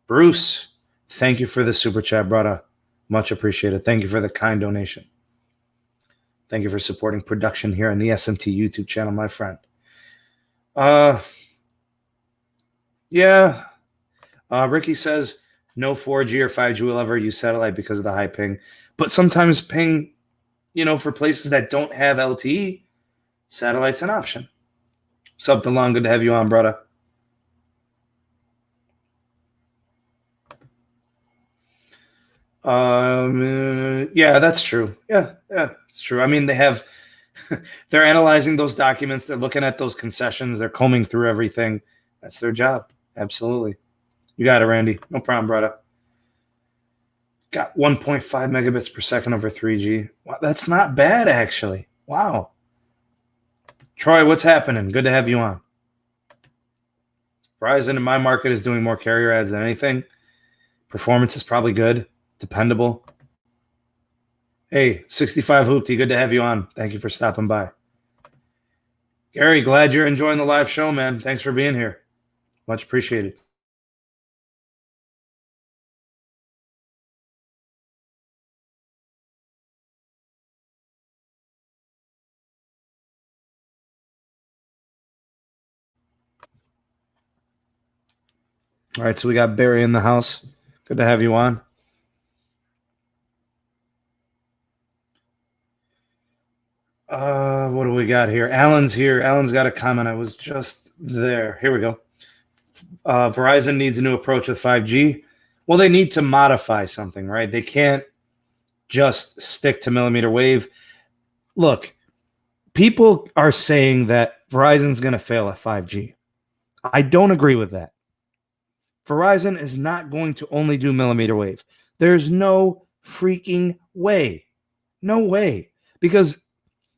S1: Bruce, thank you for the super chat, brother. Much appreciated. Thank you for the kind donation. Thank you for supporting production here on the SMT YouTube channel, my friend. Yeah. Ricky says no 4G or 5G will ever use satellite because of the high ping. But sometimes ping, for places that don't have LTE, satellite's an option. Sup, DeLon, good to have you on, brother. Yeah, that's true. Yeah, it's true. I mean, they're analyzing those documents. They're looking at those concessions. They're combing through everything. That's their job. Absolutely. You got it, Randy. No problem, brother. Got 1.5 megabits per second over 3G. Wow, that's not bad, actually. Wow. Troy, what's happening? Good to have you on. Verizon in my market is doing more carrier ads than anything. Performance is probably good. Dependable. Hey, 65 Hoopty, good to have you on. Thank you for stopping by. Gary, glad you're enjoying the live show, man. Thanks for being here. Much appreciated. All right, so we got Barry in the house. Good to have you on. What do we got here? Alan's here. Alan's got a comment. I was just there. Here we go. Verizon needs a new approach with 5G. Well, they need to modify something, right? They can't just stick to millimeter wave. Look, people are saying that Verizon's going to fail at 5G. I don't agree with that. Verizon is not going to only do millimeter wave. There's no freaking way. No way. Because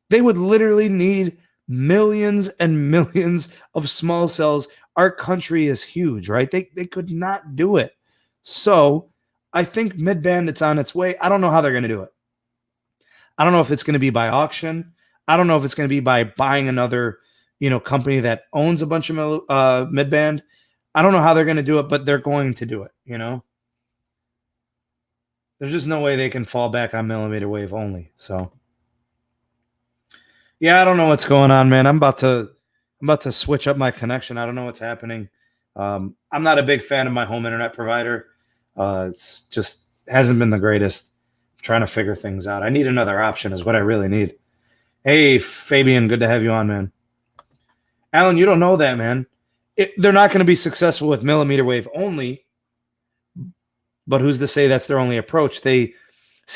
S1: they would literally need millions and millions of small cells. Our country is huge, right? They could not do it. So I think mid-band, it's on its way. I don't know how they're going to do it. I don't know if it's going to be by auction. I don't know if it's going to be by buying another, company that owns a bunch of mid-band. I don't know how they're going to do it, but they're going to do it, There's just no way they can fall back on millimeter wave only. So yeah, I don't know what's going on, man. I'm about to switch up my connection. I don't know what's happening. I'm not a big fan of my home internet provider. It's just hasn't been the greatest. I'm trying to figure things out. I need another option is what I really need. Hey, Fabian, good to have you on, man. Alan, you don't know that, man. They're not going to be successful with millimeter wave only, but who's to say that's their only approach? See,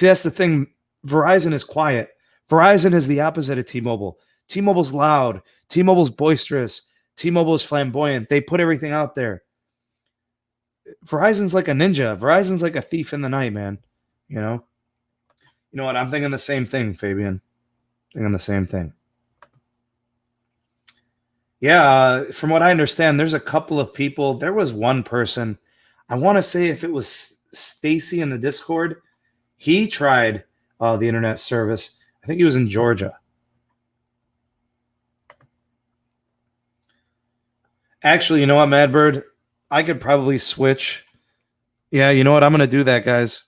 S1: that's the thing. Verizon is quiet. Verizon is the opposite of T-Mobile. T-Mobile's loud. T-Mobile's boisterous. T-Mobile is flamboyant. They put everything out there. Verizon's like a ninja. Verizon's like a thief in the night, man. You know what? I'm thinking the same thing, Fabian. Thinking the same thing. Yeah, from what I understand, there's a couple of people. There was one person. I want to say if it was Stacy in the Discord, he tried the internet service. I think he was in Georgia. Actually, you know what, Madbird? I could probably switch. Yeah, you know what? I'm going to do that, guys.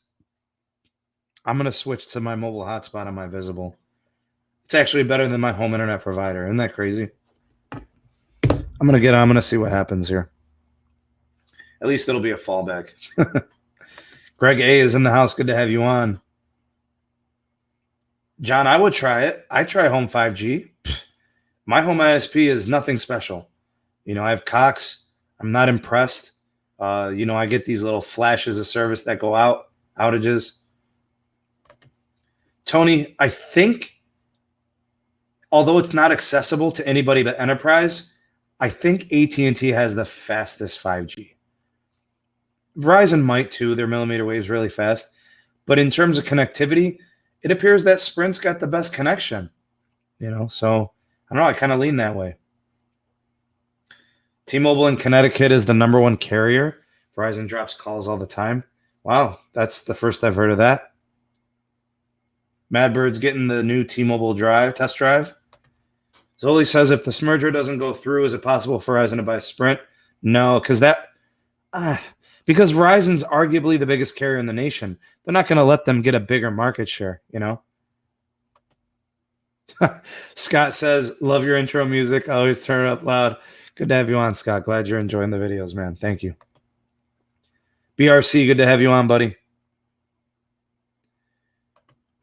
S1: I'm going to switch to my mobile hotspot on my Visible. It's actually better than my home internet provider. Isn't that crazy? I'm going to see what happens here. At least it'll be a fallback. Greg A is in the house. Good to have you on. John, I would try it. I try home 5G. My home ISP is nothing special. I have Cox. I'm not impressed. I get these little flashes of service that go out, outages. Tony, I think, although it's not accessible to anybody but enterprise, I think AT&T has the fastest 5G. Verizon might too. Their millimeter wave is really fast. But in terms of connectivity, it appears that Sprint's got the best connection. So I don't know. I kind of lean that way. T-Mobile in Connecticut is the number one carrier. Verizon drops calls all the time. Wow, that's the first I've heard of that. Madbirds getting the new T-Mobile test drive. Zoli says if this merger doesn't go through, is it possible for Verizon to buy Sprint? No, because Verizon's arguably the biggest carrier in the nation. They're not going to let them get a bigger market share, Scott says, love your intro music. Always turn it up loud. Good to have you on, Scott. Glad you're enjoying the videos, man. Thank you. BRC, good to have you on, buddy.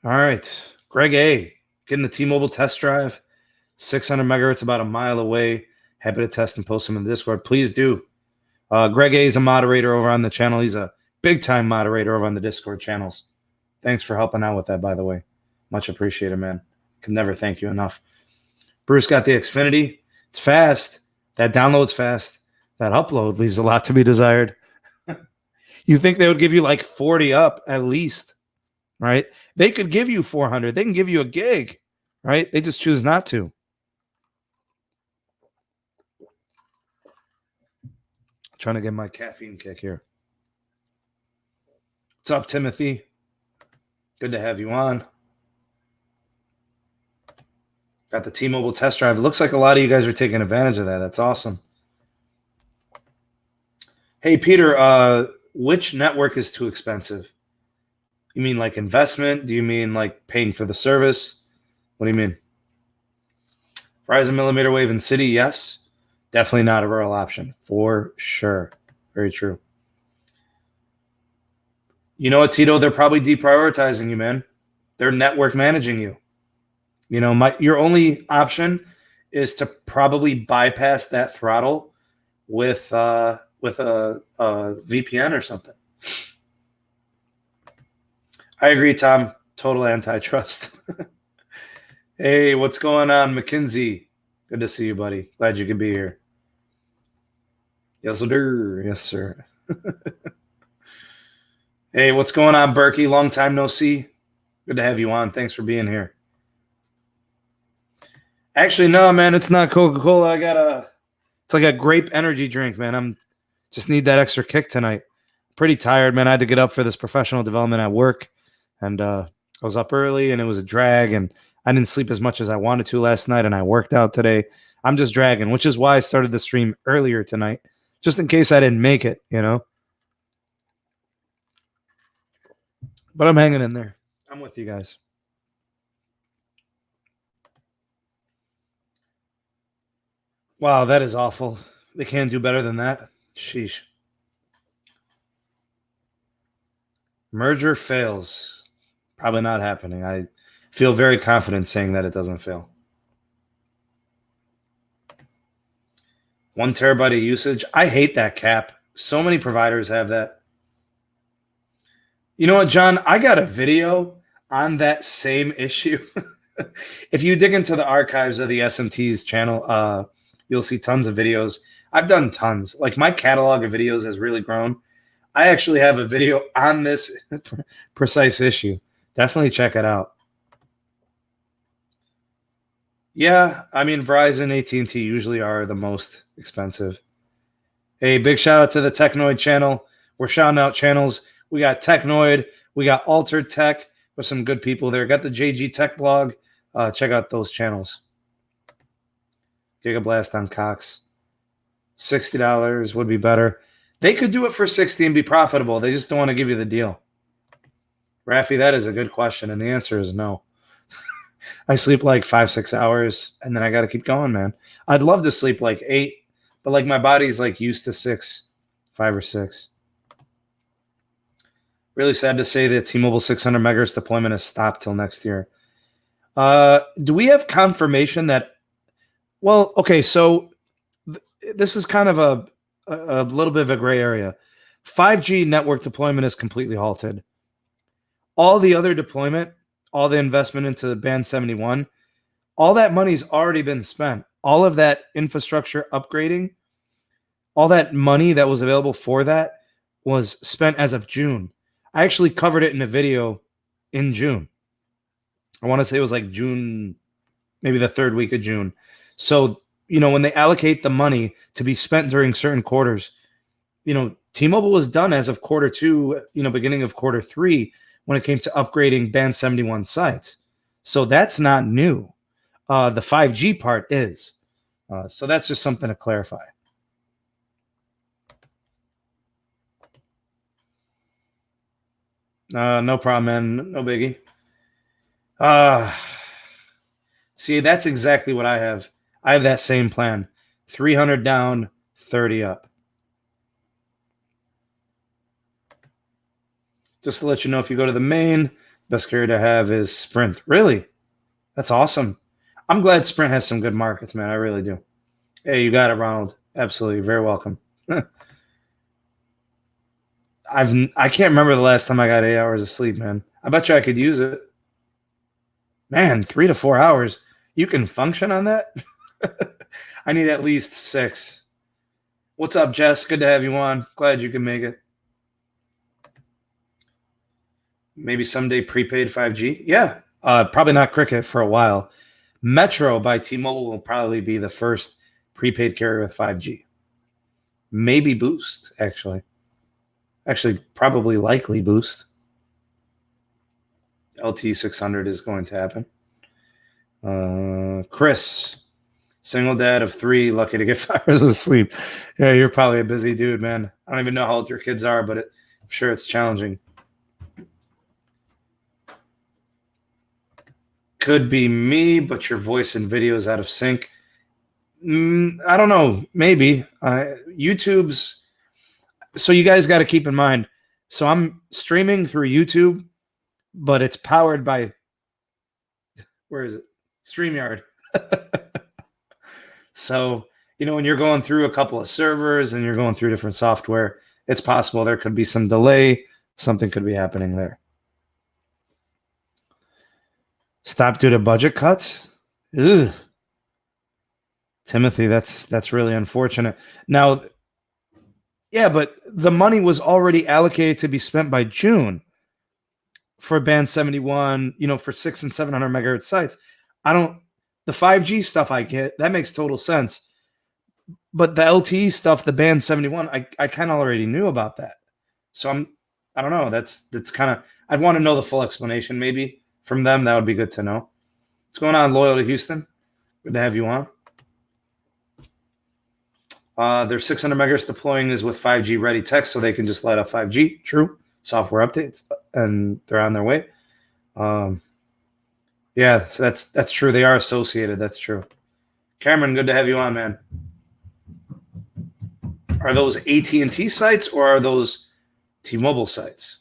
S1: All right. Greg A, getting the T-Mobile test drive. 600 megahertz, about a mile away. Happy to test and post them in the Discord. Please do. Greg A is a moderator over on the channel. He's a big-time moderator over on the Discord channels. Thanks for helping out with that, by the way. Much appreciated, man. Can never thank you enough. Bruce got the Xfinity. It's fast. That download's fast. That upload leaves a lot to be desired. You think they would give you like 40 up at least, right? They could give you 400. They can give you a gig, right? They just choose not to. Trying to get my caffeine kick here. What's up, Timothy? Good to have you on. Got the T-Mobile test drive. It looks like a lot of you guys are taking advantage of that. That's awesome. Hey, Peter, which network is too expensive? You mean like investment? Do you mean like paying for the service? What do you mean? Verizon millimeter wave in city, yes. Definitely not a rural option, for sure. Very true. You know what, Tito? They're probably deprioritizing you, man. They're network managing you. Your only option is to probably bypass that throttle with a VPN or something. I agree, Tom. Total antitrust. Hey, what's going on, McKinsey? Good to see you, buddy. Glad you could be here. Yes, sir. Yes, sir. Hey, what's going on, Berkey? Long time no see. Good to have you on. Thanks for being here. Actually, no, man, it's not Coca-Cola. It's like a grape energy drink, man. I'm just need that extra kick tonight. Pretty tired, man. I had to get up for this professional development at work, and I was up early, and it was a drag, and I didn't sleep as much as I wanted to last night, and I worked out today. I'm just dragging, which is why I started the stream earlier tonight, just in case I didn't make it, But I'm hanging in there. I'm with you guys. Wow, that is awful. They can't do better than that. Sheesh. Merger fails. Probably not happening. I feel very confident saying that it doesn't fail. 1 terabyte of usage. I hate that cap. So many providers have that. You know what, John? I got a video on that same issue. If you dig into the archives of the SMT's channel, you'll see tons of videos. I've done tons. Like my catalog of videos has really grown. I actually have a video on this precise issue. Definitely check it out. Yeah, I mean Verizon, AT&T usually are the most expensive. Hey, big shout out to the Technoid channel. We're shouting out channels. We got Technoid, we got Altered Tech with some good people there. Got the JG Tech blog. Check out those channels. Gigablast on Cox. $60 would be better. They could do it for 60 and be profitable. They just don't want to give you the deal. Rafi, that is a good question, and the answer is no. I sleep like 5-6 hours, and then I got to keep going, man. I'd love to sleep like 8, but like my body's like used to 6, 5 or 6. Really sad to say that T-Mobile 600 megahertz deployment has stopped till next year. Do we have confirmation that? Well, okay, so this is kind of a little bit of a gray area. 5G network deployment is completely halted. All the other deployment, all the investment into band 71, all that money's already been spent. All of that infrastructure upgrading, all that money that was available for that was spent as of June. I actually covered it in a video in June. I want to say it was like June, maybe the 3rd week of June. So, when they allocate the money to be spent during certain quarters, T-Mobile was done as of Q2, beginning of Q3 when it came to upgrading band 71 sites. So that's not new. The 5G part is. So that's just something to clarify. No problem, man. No biggie. See, that's exactly what I have. I have that same plan. 300 down, 30 up. Just to let you know, if you go to the main, best carrier to have is Sprint. Really? That's awesome. I'm glad Sprint has some good markets, man. I really do. Hey, you got it, Ronald. Absolutely. Very welcome. I can't remember the last time I got 8 hours of sleep, man. I bet you I could use it. Man, 3 to 4 hours. You can function on that? I need at least 6. What's up, Jess? Good to have you on. Glad you can make it. Maybe someday prepaid 5G? Yeah. Probably not Cricket for a while. Metro by T-Mobile will probably be the first prepaid carrier with 5G. Maybe Boost, actually. Actually, probably likely Boost. LTE 600 is going to happen. Chris, single dad of 3, lucky to get 5 hours of sleep. Yeah, you're probably a busy dude, man. I don't even know how old your kids are, but I'm sure it's challenging. Could be me, but your voice and video is out of sync. I don't know. Maybe. YouTube's... So you guys got to keep in mind. So I'm streaming through YouTube, but it's powered by... Where is it? StreamYard. So, when you're going through a couple of servers and you're going through different software, it's possible there could be some delay. Something could be happening there. Stop due to budget cuts? Ugh. Timothy, that's really unfortunate. Now, yeah, but the money was already allocated to be spent by June for band 71, for 600 and 700 megahertz sites. The 5G stuff I get, that makes total sense. But the LTE stuff, the band 71, I kind of already knew about that. So I don't know. That's kind of, I'd want to know the full explanation maybe from them. That would be good to know. What's going on, Loyal to Houston? Good to have you on. Their 600 megahertz deploying is with 5G ready tech, so they can just light up 5G. True. Software updates. and they're on their way. Yeah, so that's true. They are associated. That's true. Cameron, good to have you on, man. Are those AT&T sites or are those T-Mobile sites?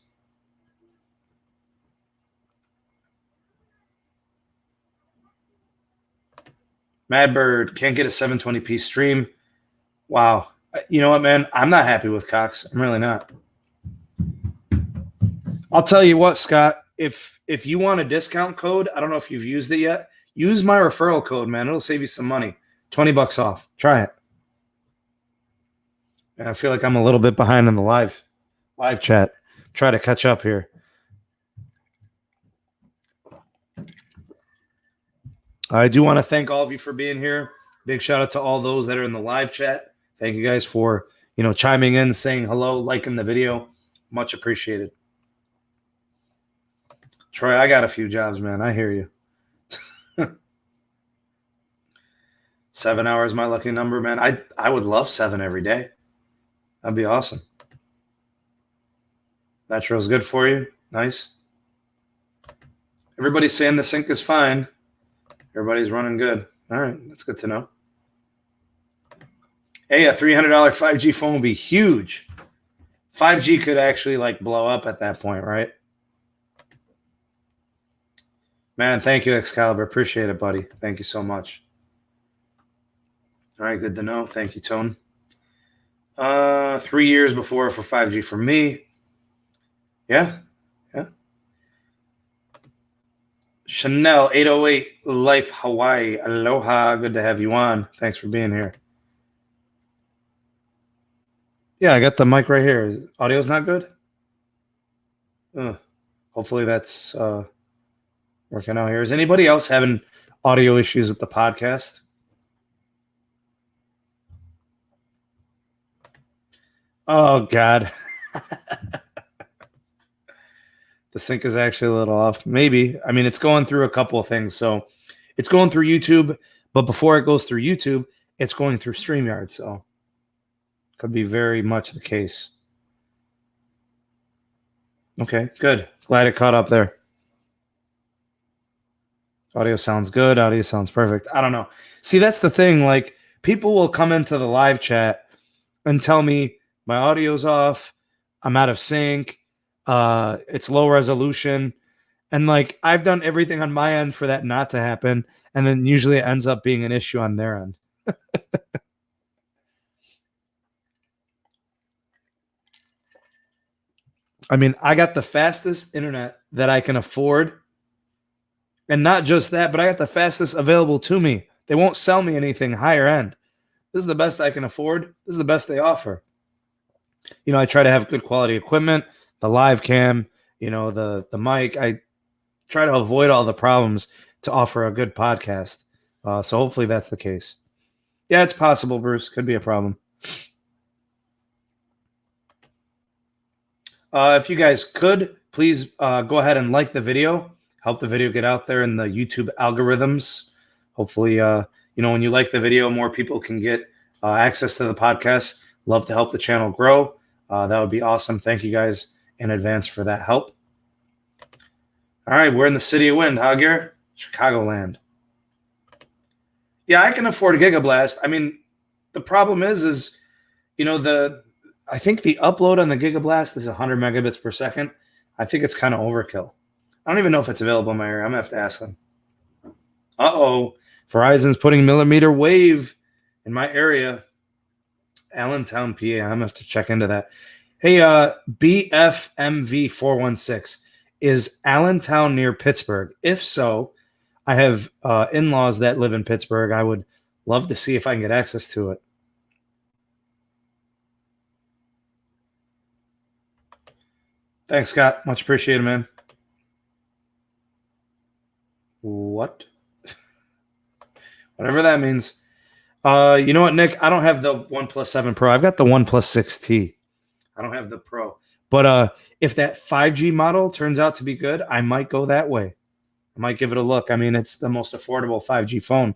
S1: Madbird can't get a 720p stream. Wow. You know what, man? I'm not happy with Cox. I'm really not. I'll tell you what, Scott. If you want a discount code, I don't know if you've used it yet. Use my referral code, man. It'll save you some money. $20 off. Try it. I feel like I'm a little bit behind in the live chat. Try to catch up here. I do want to thank all of you for being here. Big shout out to all those that are in the live chat. Thank you guys for, chiming in, saying hello, liking the video. Much appreciated. Troy, I got a few jobs, man. I hear you. 7 hours, my lucky number, man. I would love 7 every day. That'd be awesome. Metro's good for you. Nice. Everybody's saying the sync is fine. Everybody's running good. All right, that's good to know. Hey, a $300 5G phone would be huge. 5G could actually blow up at that point, right? Man, thank you, Excalibur. Appreciate it, buddy. Thank you so much. All right, good to know. Thank you, Tone. 3 years before for 5G for me. Yeah. Chanel 808 Life Hawaii. Aloha. Good to have you on. Thanks for being here. Yeah, I got the mic right here. Audio's not good? Hopefully that's working out here. Is anybody else having audio issues with the podcast? Oh, God. The sync is actually a little off. Maybe. I mean, it's going through a couple of things. So it's going through YouTube, but before it goes through YouTube, it's going through StreamYard. So could be very much the case. Okay, good. Glad it caught up there. Audio sounds good. Audio sounds perfect. I don't know. See, that's the thing. People will come into the live chat and tell me my audio's off. I'm out of sync. It's low resolution. And I've done everything on my end for that not to happen. And then usually it ends up being an issue on their end. I mean, I got the fastest internet that I can afford. And not just that, but I got the fastest available to me. They won't sell me anything higher end. This is the best I can afford. This is the best they offer. I try to have good quality equipment, the live cam, the mic. I try to avoid all the problems to offer a good podcast. So hopefully that's the case. Yeah, it's possible, Bruce. Could be a problem. If you guys could, please go ahead and like the video. Help the video get out there in the YouTube algorithms. Hopefully, when you like the video, more people can get access to the podcast. Love to help the channel grow. That would be awesome. Thank you guys in advance for that help. All right, we're in the city of wind, huh, Gary? Chicagoland. Yeah, I can afford a Gigablast. I mean, the problem is I think the upload on the Gigablast is 100 megabits per second. I think it's kind of overkill. I don't even know if it's available in my area. I'm going to have to ask them. Uh-oh. Verizon's putting millimeter wave in my area. Allentown, PA. I'm going to have to check into that. Hey, BFMV416. Is Allentown near Pittsburgh? If so, I have in-laws that live in Pittsburgh. I would love to see if I can get access to it. Thanks, Scott. Much appreciated, man. What? Whatever that means. You know what, Nick? I don't have the OnePlus 7 Pro. I've got the OnePlus 6T. I don't have the Pro. But if that 5G model turns out to be good, I might go that way. I might give it a look. I mean, it's the most affordable 5G phone.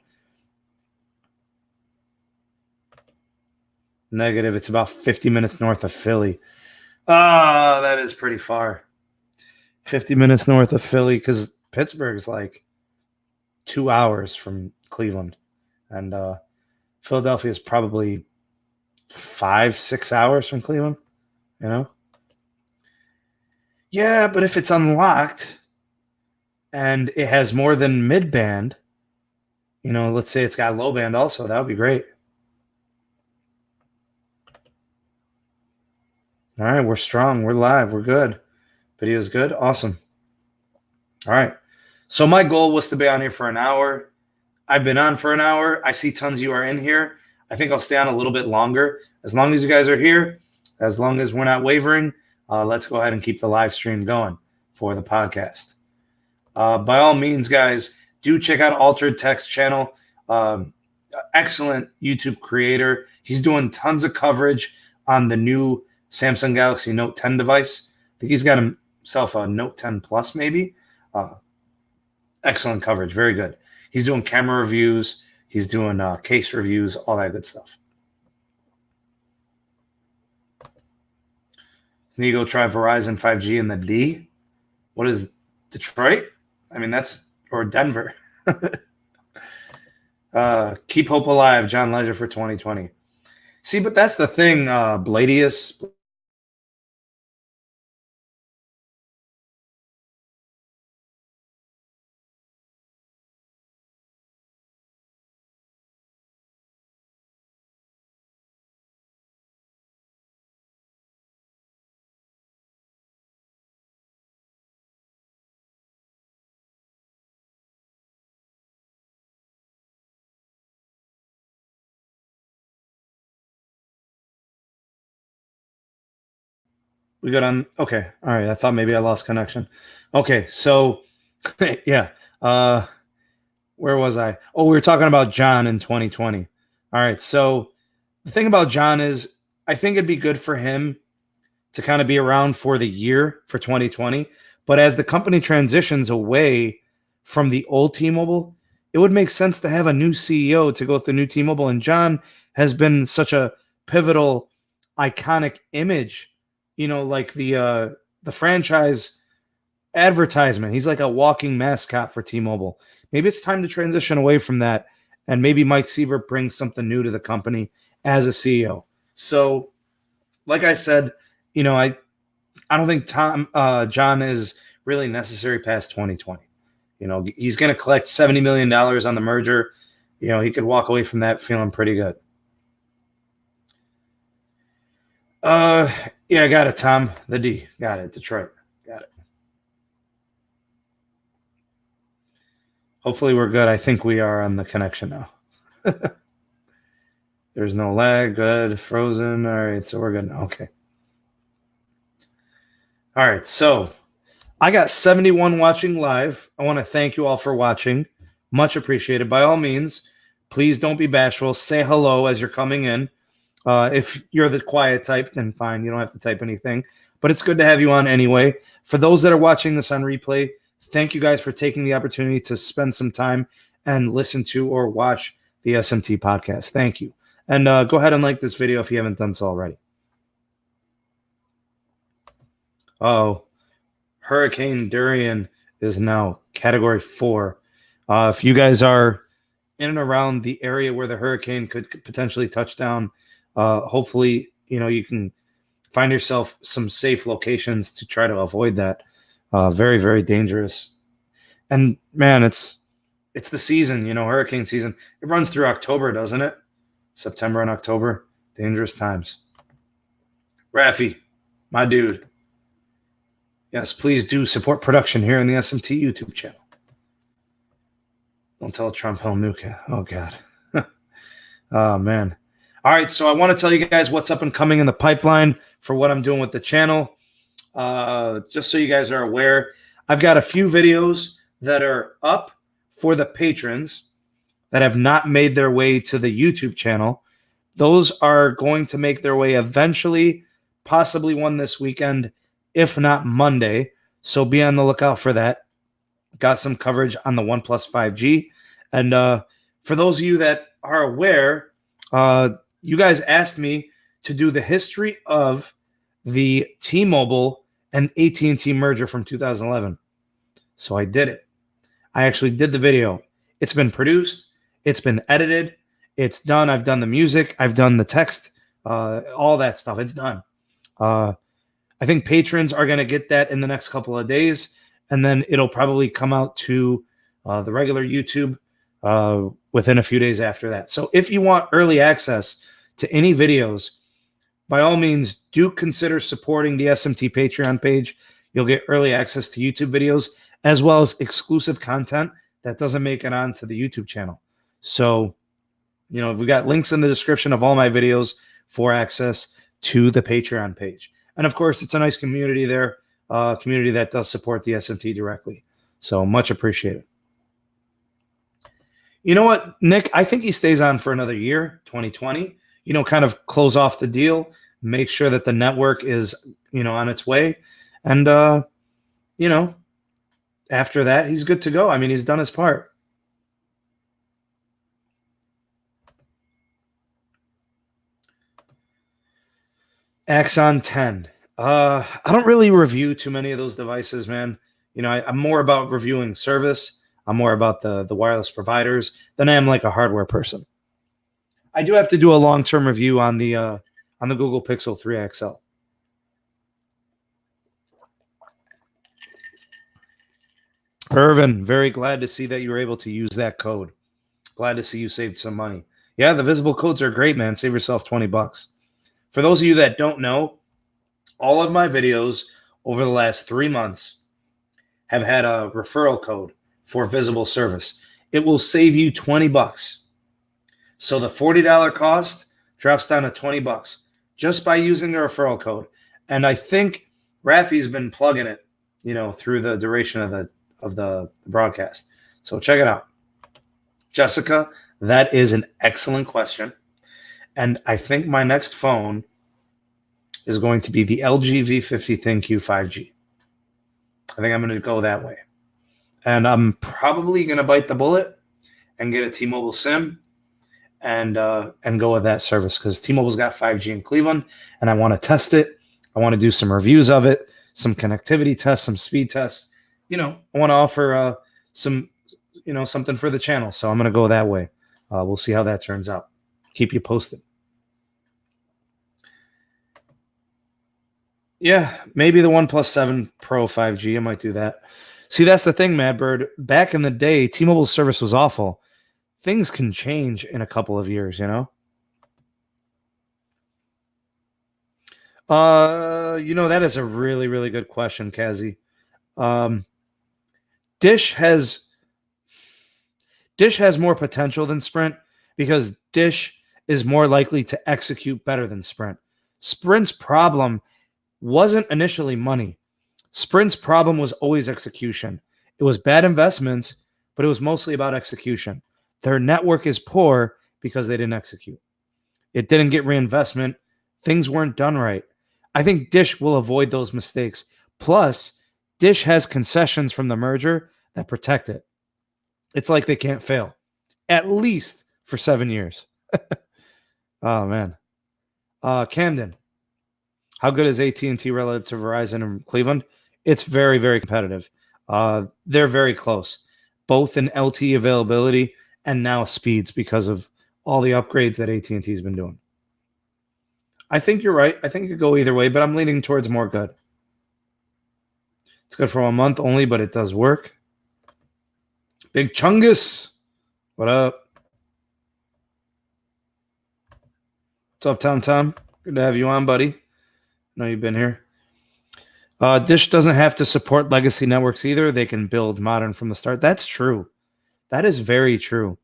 S1: Negative. It's about 50 minutes north of Philly. Ah, that is pretty far. 50 minutes north of Philly, because Pittsburgh's like 2 hours from Cleveland. And Philadelphia is probably 5-6 hours from Cleveland, you know? Yeah, but if it's unlocked and it has more than mid-band, let's say it's got low band also, that would be great. All right, we're strong. We're live. We're good. Video's good. Awesome. All right. So my goal was to be on here for an hour. I've been on for an hour. I see tons of you are in here. I think I'll stay on a little bit longer. As long as you guys are here, as long as we're not wavering, let's go ahead and keep the live stream going for the podcast. By all means, guys, do check out Altered Text channel. Excellent YouTube creator. He's doing tons of coverage on the new Samsung Galaxy Note 10 device. I think he's got himself a Note 10 Plus, maybe. Excellent coverage. Very good. He's doing camera reviews. He's doing case reviews, all that good stuff. Need to go try Verizon 5G in the D. What is Detroit? I mean, or Denver. Keep hope alive, John Ledger for 2020. See, but that's the thing, Bladius. We got on. Okay. All right. I thought maybe I lost connection. Okay. So, yeah. Where was I? Oh, we were talking about John in 2020. All right. So the thing about John is I think it'd be good for him to kind of be around for the year for 2020. But as the company transitions away from the old T-Mobile, it would make sense to have a new CEO to go with the new T-Mobile. And John has been such a pivotal, iconic image, like the franchise advertisement. He's like a walking mascot for T-Mobile. Maybe it's time to transition away from that, and maybe Mike Sievert brings something new to the company as a CEO. So, like I said, I don't think John is really necessary past 2020. He's going to collect $70 million on the merger. He could walk away from that feeling pretty good. Yeah, I got it, Tom. The D. Got it. Detroit. Got it. Hopefully we're good. I think we are on the connection now. There's no lag. Good. Frozen. All right. So we're good now. Okay. All right. So I got 71 watching live. I want to thank you all for watching. Much appreciated. By all means, please don't be bashful. Say hello as you're coming in. If you're the quiet type, then fine. You don't have to type anything. But it's good to have you on anyway. For those that are watching this on replay, thank you guys for taking the opportunity to spend some time and listen to or watch the SMT podcast. Thank you. And go ahead and like this video if you haven't done so already. Oh, Hurricane Dorian is now Category 4. If you guys are in and around the area where the hurricane could potentially touch down, hopefully, you can find yourself some safe locations to try to avoid that. Very, very dangerous. And man, it's the season, hurricane season. It runs through October, doesn't it? September and October. Dangerous times. Rafi, my dude. Yes, please do support production here in the SMT YouTube channel. Don't tell Trump he'll nuke it. Oh, God. Oh, man. All right, so I want to tell you guys what's up and coming in the pipeline for what I'm doing with the channel. Just so you guys are aware, I've got a few videos that are up for the patrons that have not made their way to the YouTube channel. Those are going to make their way eventually, possibly one this weekend, if not Monday. So be on the lookout for that. Got some coverage on the OnePlus 5G. And for those of you that are aware, you guys asked me to do the history of the T-Mobile an AT&T merger from 2011. So I did it. I actually did the video. It's been produced. It's been edited. It's done. I've done the music. I've done the text, all that stuff. It's done. I think patrons are going to get that in the next couple of days, and then it'll probably come out to the regular YouTube within a few days after that. So if you want early access to any videos, by all means, do consider supporting the SMT Patreon page. You'll get early access to YouTube videos as well as exclusive content that doesn't make it onto the YouTube channel. So, we got links in the description of all my videos for access to the Patreon page. And of course, it's a nice community there, community that does support the SMT directly. So much appreciated. You know what, Nick? I think he stays on for another year, 2020. Kind of close off the deal, make sure that the network is, on its way. And, after that, he's good to go. I mean, he's done his part. Axon 10. I don't really review too many of those devices, man. I'm more about reviewing service. I'm more about the wireless providers than I am like a hardware person. I do have to do a long-term review on the Google Pixel 3 XL. Irvin, very glad to see that you were able to use that code. Glad to see you saved some money. Yeah, the visible codes are great, man. Save yourself $20. For those of you that don't know, all of my videos over the last 3 months have had a referral code for visible service. It will save you $20. So the $40 cost drops down to $20 just by using the referral code. And I think Rafi's been plugging it, through the duration of the broadcast. So check it out. Jessica, that is an excellent question. And I think my next phone is going to be the LG V50 ThinQ 5G. I think I'm going to go that way. And I'm probably going to bite the bullet and get a T-Mobile SIM and go with that service because T-Mobile's got 5G in Cleveland, and I want to test it. I want to do some reviews of it, some connectivity tests, some speed tests. I want to offer some, something for the channel. So I'm going to go that way. We'll see how that turns out. Keep you posted. Yeah, maybe the OnePlus 7 Pro 5G. I might do that. See, that's the thing, Madbird. Back in the day, T-Mobile's service was awful. Things can change in a couple of years, that is a really, really good question, Kazi. Dish has more potential than Sprint because Dish is more likely to execute better than Sprint. Sprint's problem wasn't initially money. Sprint's problem was always execution. It was bad investments, but it was mostly about execution. Their network is poor because they didn't execute. It didn't get reinvestment. Things weren't done right. I think Dish will avoid those mistakes. Plus, Dish has concessions from the merger that protect it. It's like they can't fail, at least for 7 years. Oh, man. Camden, how good is AT&T relative to Verizon in Cleveland? It's very, very competitive. They're very close, both in LTE availability and now speeds because of all the upgrades that AT&T has been doing. I think you're right. I think it could go either way, but I'm leaning towards more good. It's good for a month only, but it does work. Big Chungus, what up? What's up, Tom? Good to have you on, buddy. Know you've been here. Dish doesn't have to support legacy networks either. They can build modern from the start. That's true. That is very true.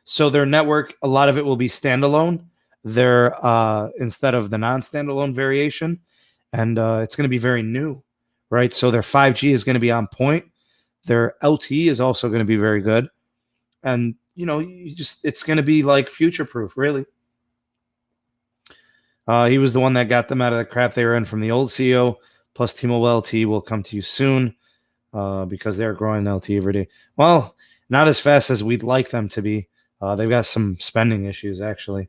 S1: So their network, a lot of it will be standalone. They're instead of the non-standalone variation, and it's going to be very new, right? So their 5G is going to be on point. Their LTE is also going to be very good, and it's going to be like future-proof, really. He was the one that got them out of the crap they were in from the old CEO. Plus, T-Mobile LTE will come to you soon because they're growing LTE every day. Well, not as fast as we'd like them to be. They've got some spending issues, actually.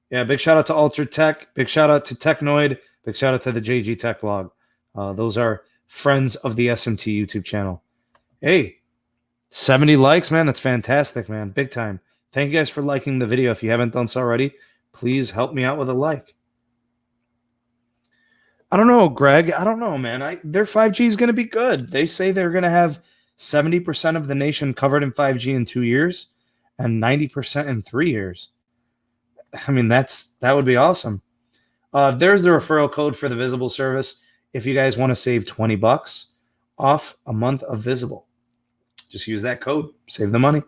S1: Yeah, big shout out to Ultra Tech. Big shout out to Technoid. Big shout out to the JG Tech blog. Those are friends of the SMT YouTube channel. Hey, 70 likes, man. That's fantastic, man. Big time. Thank you guys for liking the video. If you haven't done so already, please help me out with a like. I don't know, Greg. I don't know, man. Their 5G is going to be good. They say they're going to have 70% of the nation covered in 5G in 2 years and 90% in 3 years. I mean, that would be awesome. There's the referral code for the Visible service. If you guys want to save $20 off a month of Visible, just use that code. Save the money.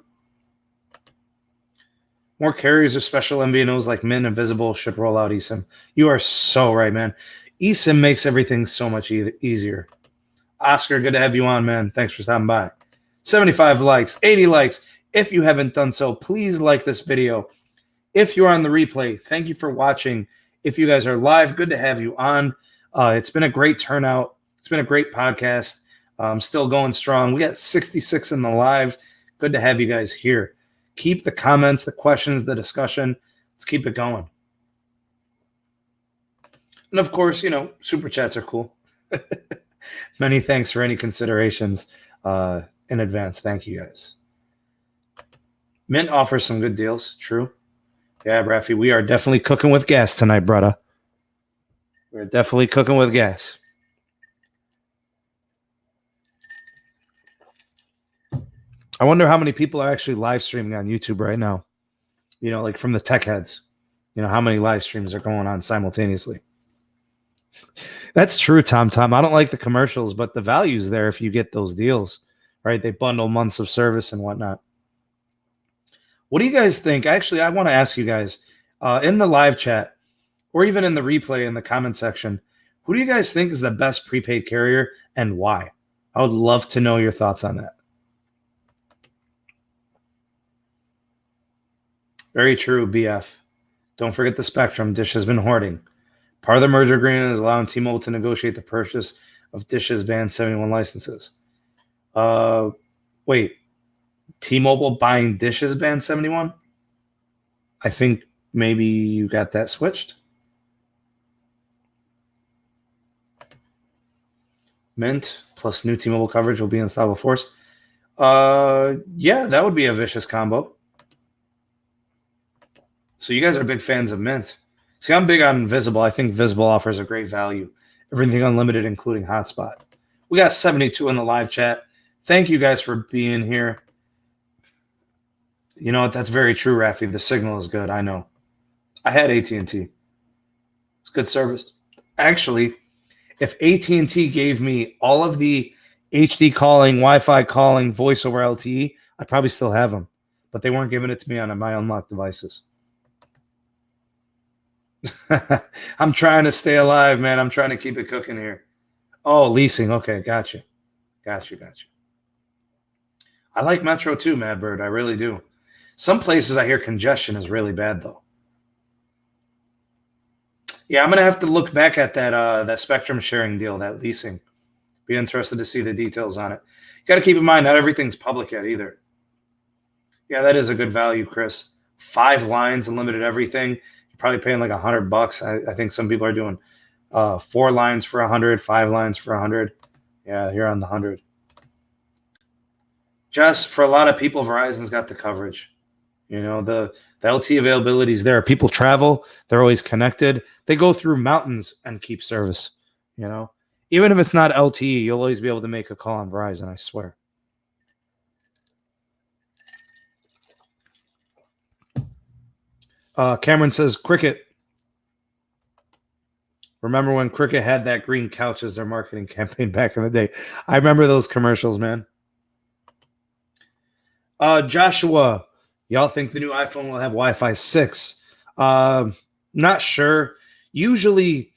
S1: More carriers of special MVNOs like Mint and Visible should roll out eSIM. You are so right, man. eSIM makes everything so much easier. Oscar, good to have you on, man. Thanks for stopping by. 75 likes, 80 likes. If you haven't done so, please like this video. If you're on the replay, thank you for watching. If you guys are live, good to have you on. It's been a great turnout. It's been a great podcast. Still going strong. We got 66 in the live. Good to have you guys here. Keep the comments, the questions, the discussion. Let's keep it going. And of course, super chats are cool. Many thanks for any considerations in advance. Thank you guys. Mint offers some good deals. True. Yeah, Rafi, we are definitely cooking with gas tonight, brother. We're definitely cooking with gas. I wonder how many people are actually live streaming on YouTube right now. Like from the tech heads. How many live streams are going on simultaneously. That's true, Tom. I don't like the commercials, but the value's there if you get those deals, right? They bundle months of service and whatnot. What do you guys think? Actually, I want to ask you guys in the live chat or even in the replay in the comment section, who do you guys think is the best prepaid carrier and why? I would love to know your thoughts on that. Very true, BF. Don't forget the Spectrum. Dish has been hoarding. Part of the merger agreement is allowing T-Mobile to negotiate the purchase of Dish's Band 71 licenses. Wait. T-Mobile buying Dish's Band 71? I think maybe you got that switched. Mint plus new T-Mobile coverage will be in stable force. Yeah, that would be a vicious combo. So you guys are big fans of Mint. See, I'm big on Visible. I think Visible offers a great value. Everything unlimited, including hotspot. We got 72 in the live chat. Thank you guys for being here. You know what? That's very true, Rafi. The signal is good. I know. I had AT&T. It's good service. Actually, if AT&T gave me all of the HD calling, Wi-Fi calling, voice over LTE, I'd probably still have them. But they weren't giving it to me on my unlocked devices. I'm trying to stay alive, man. I'm trying to keep it cooking here. Oh, leasing. Okay, gotcha. I like Metro too, Madbird. I really do. Some places I hear congestion is really bad, though. Yeah, I'm going to have to look back at that Spectrum sharing deal, that leasing. Be interested to see the details on it. You got to keep in mind, not everything's public yet either. Yeah, that is a good value, Chris. 5 lines, unlimited everything. You're probably paying like $100. I think some people are doing 4 lines for 100, 5 lines for 100. Yeah, you're on the 100. Just for a lot of people, Verizon's got the coverage. The LTE availability is there. People travel. They're always connected. They go through mountains and keep service. Even if it's not LTE, you'll always be able to make a call on Verizon, I swear. Cameron says, Cricket. Remember when Cricket had that green couch as their marketing campaign back in the day? I remember those commercials, man. Joshua, y'all think the new iPhone will have Wi-Fi 6? Not sure. Usually,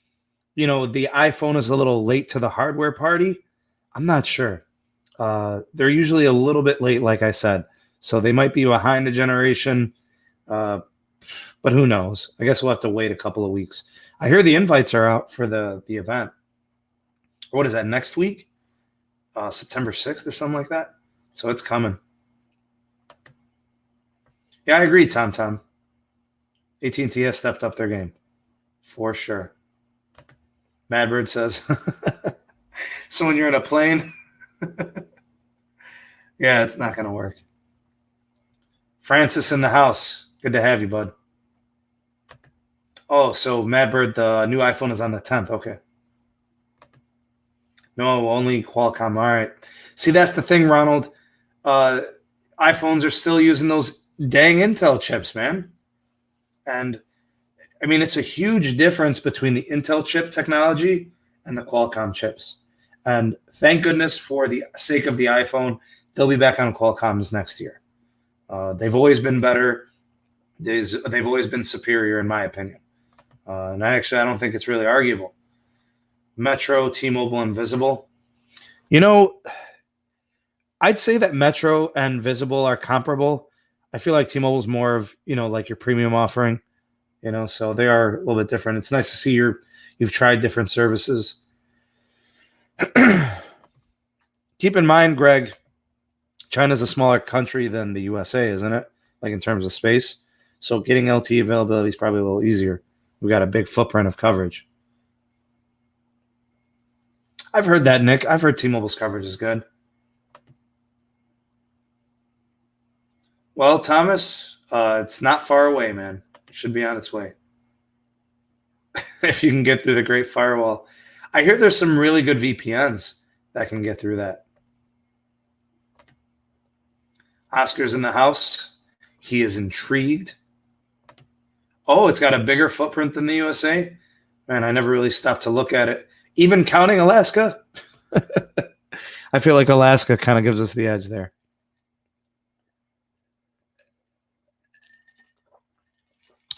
S1: the iPhone is a little late to the hardware party. I'm not sure. They're usually a little bit late, like I said. So they might be behind a generation. But who knows? I guess we'll have to wait a couple of weeks. I hear the invites are out for the event. What is that, next week? September 6th or something like that? So it's coming. Yeah, I agree, Tom. AT&T has stepped up their game. For sure. Madbird says. So when you're in a plane, yeah, it's not going to work. Francis in the house. Good to have you, bud. Oh, so Madbird, the new iPhone is on the 10th. Okay. No, only Qualcomm. All right. See, that's the thing, Ronald. iPhones are still using those dang Intel chips, man. And I mean, it's a huge difference between the Intel chip technology and the Qualcomm chips. And thank goodness, for the sake of the iPhone, they'll be back on Qualcomm's next year. They've always been better. They've always been superior, in my opinion. And I don't think it's really arguable. Metro, T-Mobile, and Visible. You know, I'd say that Metro and Visible are comparable. I feel like T-Mobile's more of, like your premium offering, so they are a little bit different. It's nice to see you've tried different services. Keep in mind, Greg, China's a smaller country than the USA, isn't it? Like in terms of space. So getting LTE availability is probably a little easier. We got a big footprint of coverage. I've heard that, Nick. I've heard T-Mobile's coverage is good. Well, Thomas, it's not far away, man. It should be on its way. If you can get through the Great Firewall. I hear there's some really good VPNs that can get through that. Oscar's in the house. He is intrigued. Oh, it's got a bigger footprint than the USA? Man, I never really stopped to look at it. Even counting Alaska? I feel like Alaska kind of gives us the edge there.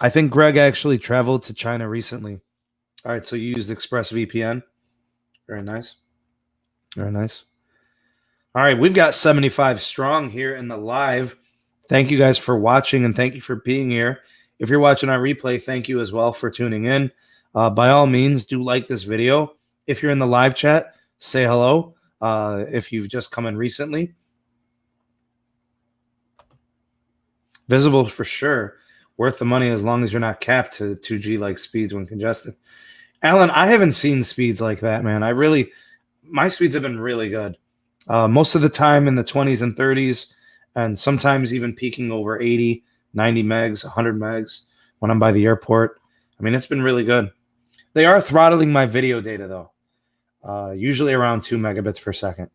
S1: I think Greg actually traveled to China recently. All right, so you used ExpressVPN. Very nice. Very nice. All right, we've got 75 strong here in the live. Thank you guys for watching, and thank you for being here. If you're watching our replay, thank you as well for tuning in. By all means, do like this video. If you're in the live chat, say hello. If you've just come in recently. Visible for sure. Worth the money as long as you're not capped to 2G-like speeds when congested. Alan, I haven't seen speeds like that, man. My speeds have been really good. Most of the time in the 20s and 30s, and sometimes even peaking over 80, 90 megs, 100 megs when I'm by the airport. I mean, it's been really good. They are throttling my video data, though, usually around 2 megabits per second.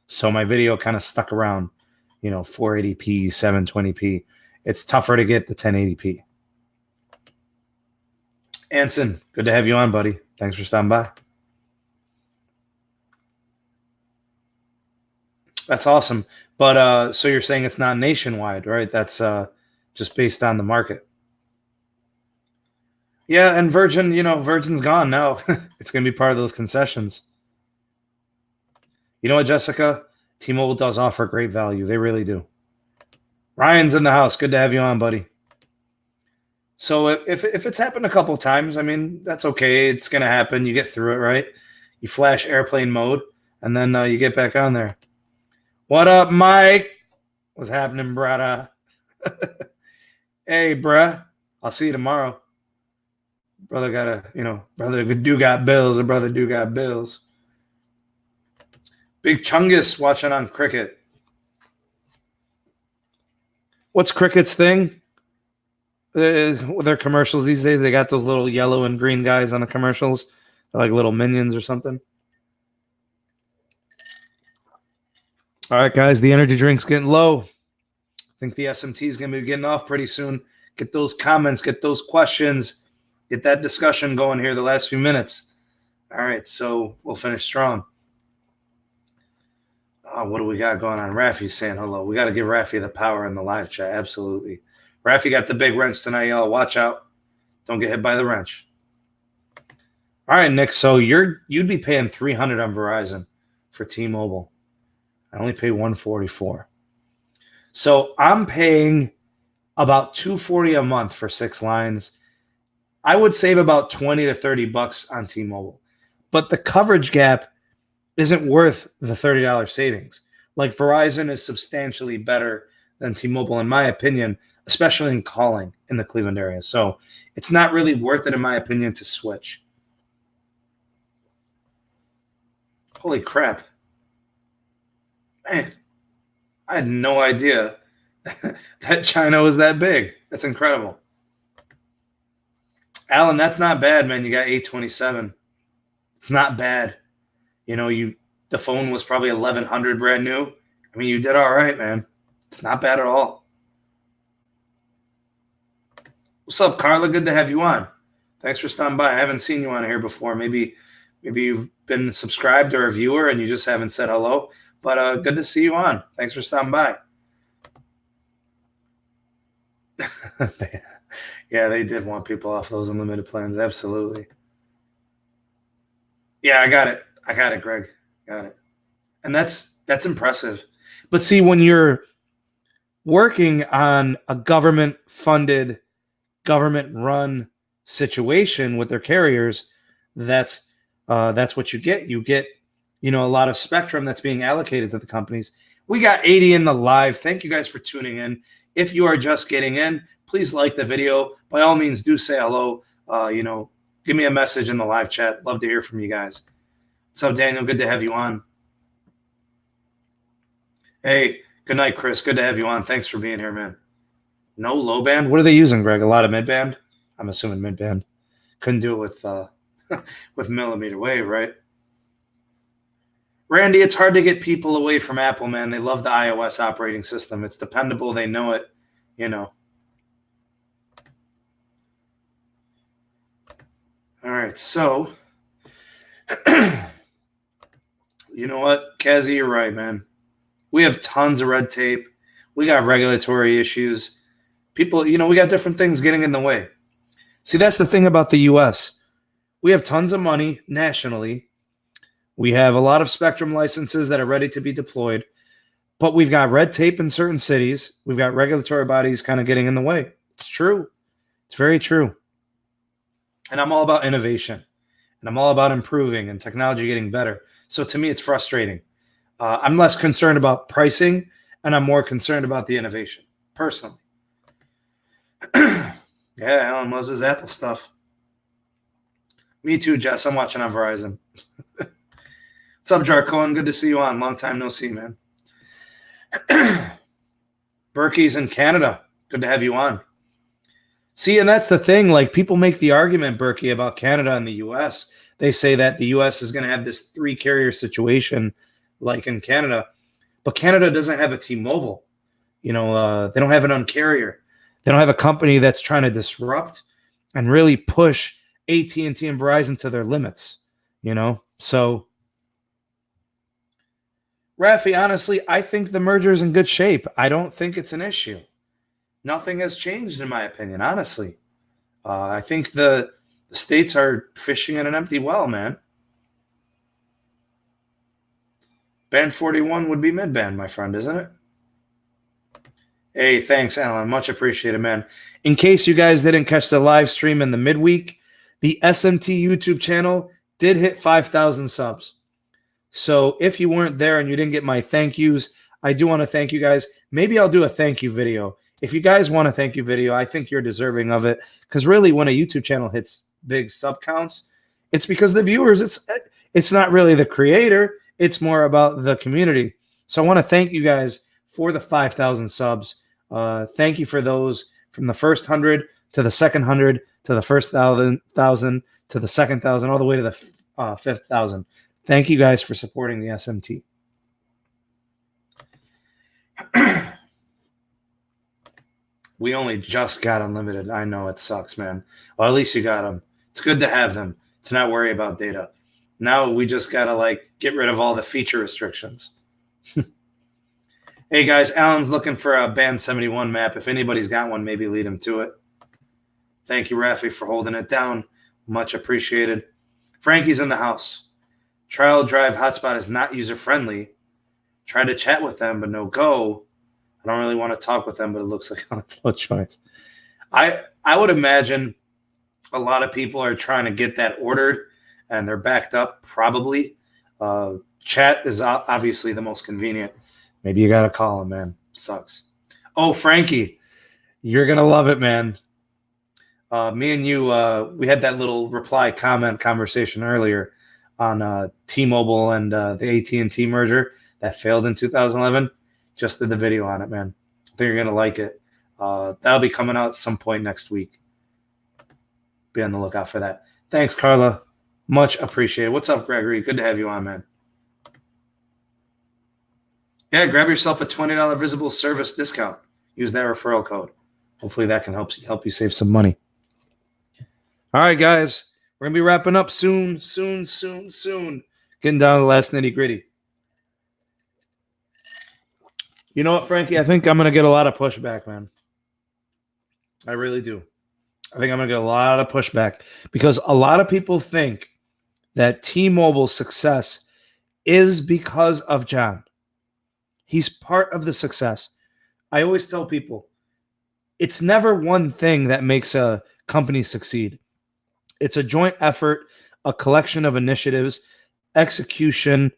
S1: So my video kind of stuck around, 480p, 720p. It's tougher to get the 1080p. Anson, good to have you on, buddy. Thanks for stopping by. That's awesome. But so you're saying it's not nationwide, right? That's just based on the market. Yeah, and Virgin, Virgin's gone now. It's going to be part of those concessions. You know what, Jessica? T-Mobile does offer great value. They really do. Ryan's in the house. Good to have you on, buddy. So if it's happened a couple times, I mean, that's okay. It's going to happen. You get through it, right? You flash airplane mode, and then you get back on there. What up, Mike? What's happening, brother? Hey, bruh. I'll see you tomorrow. Brother brother do got bills, or brother do got bills. Big Chungus watching on Cricket. What's Cricket's thing? Their commercials these days, they got those little yellow and green guys on the commercials. They're like little minions or something. All right, guys, the energy drink's getting low. I think the SMT is going to be getting off pretty soon. Get those comments, get those questions, get that discussion going here the last few minutes. All right, so we'll finish strong. Oh, what do we got going on? Rafi's saying hello. We got to give Rafi the power in the live chat. Absolutely. Rafi got the big wrench tonight, y'all. Watch out. Don't get hit by the wrench. All right, Nick. So you'd be paying $300 on Verizon for T-Mobile. I only pay $144. So I'm paying about $240 a month for 6 lines. I would save about $20 to $30 on T-Mobile. But the coverage gap isn't worth the $30 savings. Like, Verizon is substantially better than T-Mobile, in my opinion, especially in calling in the Cleveland area. So it's not really worth it, in my opinion, to switch. Holy crap. Man, I had no idea that China was that big. That's incredible. Alan, that's not bad, man. You got 827. It's not bad. You know, the phone was probably 1100 brand new. I mean, you did all right, man. It's not bad at all. What's up, Carla? Good to have you on. Thanks for stopping by. I haven't seen you on here before. Maybe you've been subscribed or a viewer and you just haven't said hello. But good to see you on. Thanks for stopping by. Yeah, they did want people off those unlimited plans. Absolutely. Yeah, I got it, Greg. Got it. And that's impressive. But see, when you're working on a government-funded, government-run situation with their carriers, that's what you get. You get, a lot of spectrum that's being allocated to the companies. We got 80 in the live. Thank you guys for tuning in. If you are just getting in, please like the video. By all means, do say hello. Give me a message in the live chat. Love to hear from you guys. What's up, Daniel? Good to have you on. Hey, good night, Chris. Good to have you on. Thanks for being here, man. No low band? What are they using, Greg? A lot of mid band? I'm assuming mid band. Couldn't do it with millimeter wave, right? Randy, it's hard to get people away from Apple, man. They love the iOS operating system. It's dependable. They know it, All right, so you know what, Kazi, you're right, man. We have tons of red tape. We got regulatory issues. People, we got different things getting in the way. See, that's the thing about the U.S. We have tons of money nationally. We have a lot of spectrum licenses that are ready to be deployed, but we've got red tape in certain cities. We've got regulatory bodies kind of getting in the way. It's true. It's very true. And I'm all about innovation, and I'm all about improving and technology getting better. So to me, it's frustrating. I'm less concerned about pricing, and I'm more concerned about the innovation, personally. Yeah, Alan loves his Apple stuff. Me too, Jess. I'm watching on Verizon. What's up, Jarcon? Good to see you on. Long time no see, man. Berkey's in Canada. Good to have you on. See, and that's the thing. Like, people make the argument, Berkey, about Canada and the U.S. They say that the U.S. is going to have this 3-carrier situation like in Canada. But Canada doesn't have a T-Mobile. They don't have an uncarrier. They don't have a company that's trying to disrupt and really push AT&T and Verizon to their limits, So, Rafi, honestly, I think the merger is in good shape. I don't think it's an issue. Nothing has changed, in my opinion, honestly. I think the states are fishing in an empty well, man. Band 41 would be mid-band, my friend, isn't it? Hey, thanks, Alan. Much appreciated, man. In case you guys didn't catch the live stream in the midweek, the SMT YouTube channel did hit 5,000 subs. So if you weren't there and you didn't get my thank yous, I do want to thank you guys. Maybe I'll do a thank you video. If you guys want a thank you video, I think you're deserving of it. Because really, when a YouTube channel hits big sub counts, it's because the viewers, it's not really the creator. It's more about the community. So I want to thank you guys for the 5,000 subs. Thank you for those from the first 100 to the second 100 to the first 1,000 to the second 1,000 all the way to the fifth 1,000. Thank you guys for supporting the SMT. We only just got unlimited. I know it sucks, man. Well, at least you got them. It's good to have them, to not worry about data. Now we just got to get rid of all the feature restrictions. Hey, guys, Alan's looking for a Band 71 map. If anybody's got one, maybe lead him to it. Thank you, Rafi, for holding it down. Much appreciated. Frankie's in the house. Trial drive hotspot is not user-friendly. Tried to chat with them, but no go. I don't really want to talk with them, but it looks like I have no choice. I would imagine a lot of people are trying to get that ordered, and they're backed up, probably. Chat is obviously the most convenient. Maybe you got to call them, man. Sucks. Oh, Frankie, you're going to love it, man. Me and you, we had that little reply comment conversation earlier. on T-Mobile and the AT&T merger that failed in 2011. Just did the video on it, man. I think you're going to like it. That'll be coming out some point next week. Be on the lookout for that. Thanks, Carla. Much appreciated. What's up, Gregory? Good to have you on, man. Yeah, grab yourself a $20 visible service discount. Use that referral code. Hopefully that can help you save some money. All right, guys. We're going to be wrapping up soon. Getting down to the last nitty-gritty. You know what, Frankie? I think I'm going to get a lot of pushback, man. I really do. I think I'm going to get a lot of pushback because a lot of people think that T-Mobile's success is because of John. He's part of the success. I always tell people, it's never one thing that makes a company succeed. It's a joint effort, a collection of initiatives, execution.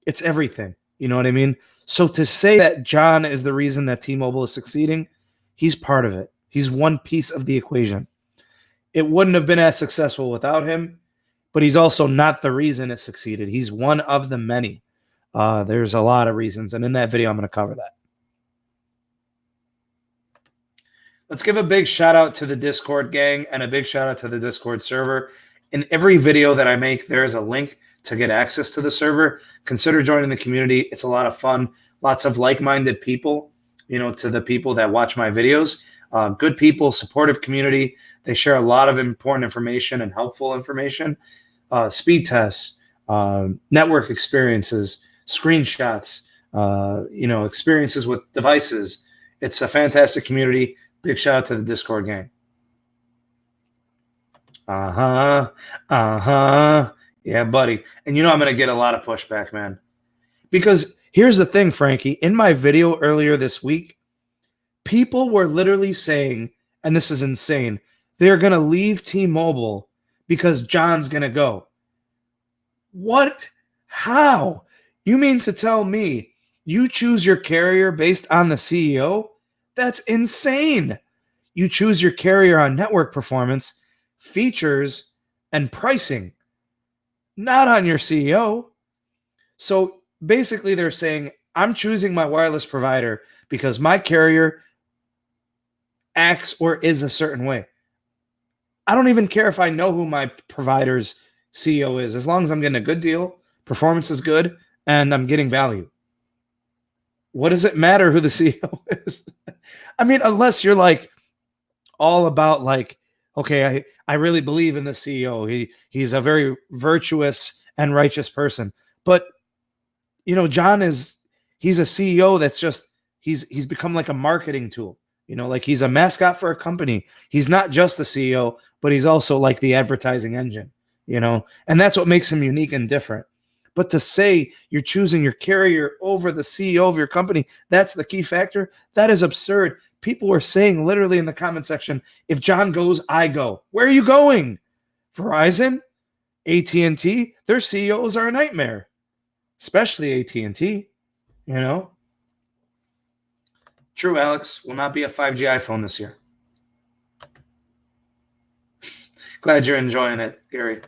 S1: It's everything. You know what I mean? So to say that John is the reason that T-Mobile is succeeding, he's part of it. He's one piece of the equation. It wouldn't have been as successful without him, but he's also not the reason it succeeded. He's one of the many. There's a lot of reasons, and in that video, I'm going to cover that. Let's give a big shout out to the Discord gang and a big shout out to the Discord server. In every video that I make, there is a link to get access to the server. Consider joining the community. It's a lot of fun. Lots of like-minded people, to the people that watch my videos. Good people, supportive community. They share a lot of important information and helpful information. Speed tests, network experiences, screenshots, experiences with devices. It's a fantastic community. Big shout out to the Discord gang. Yeah, buddy. And I'm going to get a lot of pushback, man. Because here's the thing, Frankie. In my video earlier this week, people were literally saying, and this is insane, they're going to leave T-Mobile because John's going to go. What? How? You mean to tell me you choose your carrier based on the CEO? That's insane. You choose your carrier on network performance, features, and pricing, not on your CEO. So basically they're saying, I'm choosing my wireless provider because my carrier acts or is a certain way. I don't even care if I know who my provider's CEO is, as long as I'm getting a good deal, performance is good, and I'm getting value. What does it matter who the CEO is? I mean, unless you're like all about like, okay, I really believe in the CEO. He's a very virtuous and righteous person. But John he's a CEO that's just he's become like a marketing tool. Like he's a mascot for a company. He's not just the CEO, but he's also like the advertising engine, and that's what makes him unique and different. But to say you're choosing your carrier over the CEO of your company, that's the key factor. That is absurd. People were saying literally in the comment section, if John goes, I go. Where are you going? Verizon, AT&T, their CEOs are a nightmare, especially AT&T, True, Alex. Will not be a 5G iPhone this year. Glad you're enjoying it, Gary.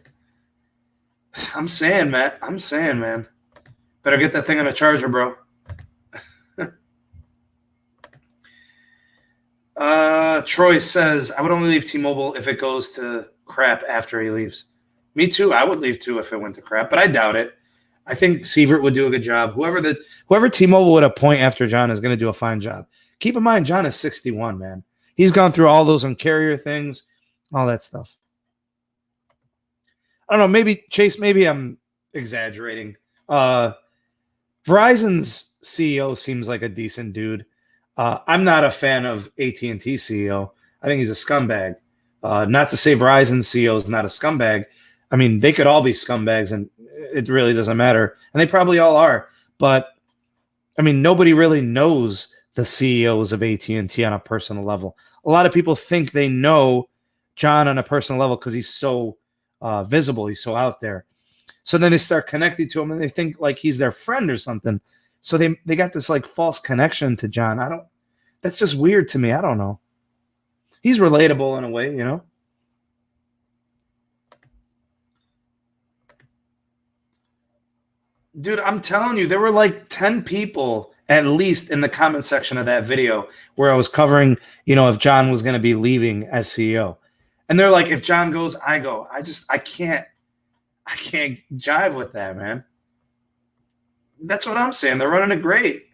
S1: I'm saying, man. Better get that thing on a charger, bro. Troy says, I would only leave T-Mobile if it goes to crap after he leaves. Me too. I would leave too if it went to crap, but I doubt it. I think Sievert would do a good job. Whoever T-Mobile would appoint after John is going to do a fine job. Keep in mind, John is 61, man. He's gone through all those uncarrier things, all that stuff. I don't know. Maybe Chase. Maybe I'm exaggerating. Verizon's CEO seems like a decent dude. I'm not a fan of AT&T CEO. I think he's a scumbag. Not to say Verizon CEO is not a scumbag. I mean, they could all be scumbags, and it really doesn't matter. And they probably all are. But I mean, nobody really knows the CEOs of AT&T on a personal level. A lot of people think they know John on a personal level because he's so visible. He's so out there. So then they start connecting to him and they think like he's their friend or something. So they got this like false connection to John. That's just weird to me. I don't know. He's relatable in a way, Dude, I'm telling you, there were like 10 people at least in the comment section of that video where I was covering, if John was going to be leaving as CEO. And they're like, if John goes, I go. I can't jive with that, man. That's what I'm saying. They're running it great.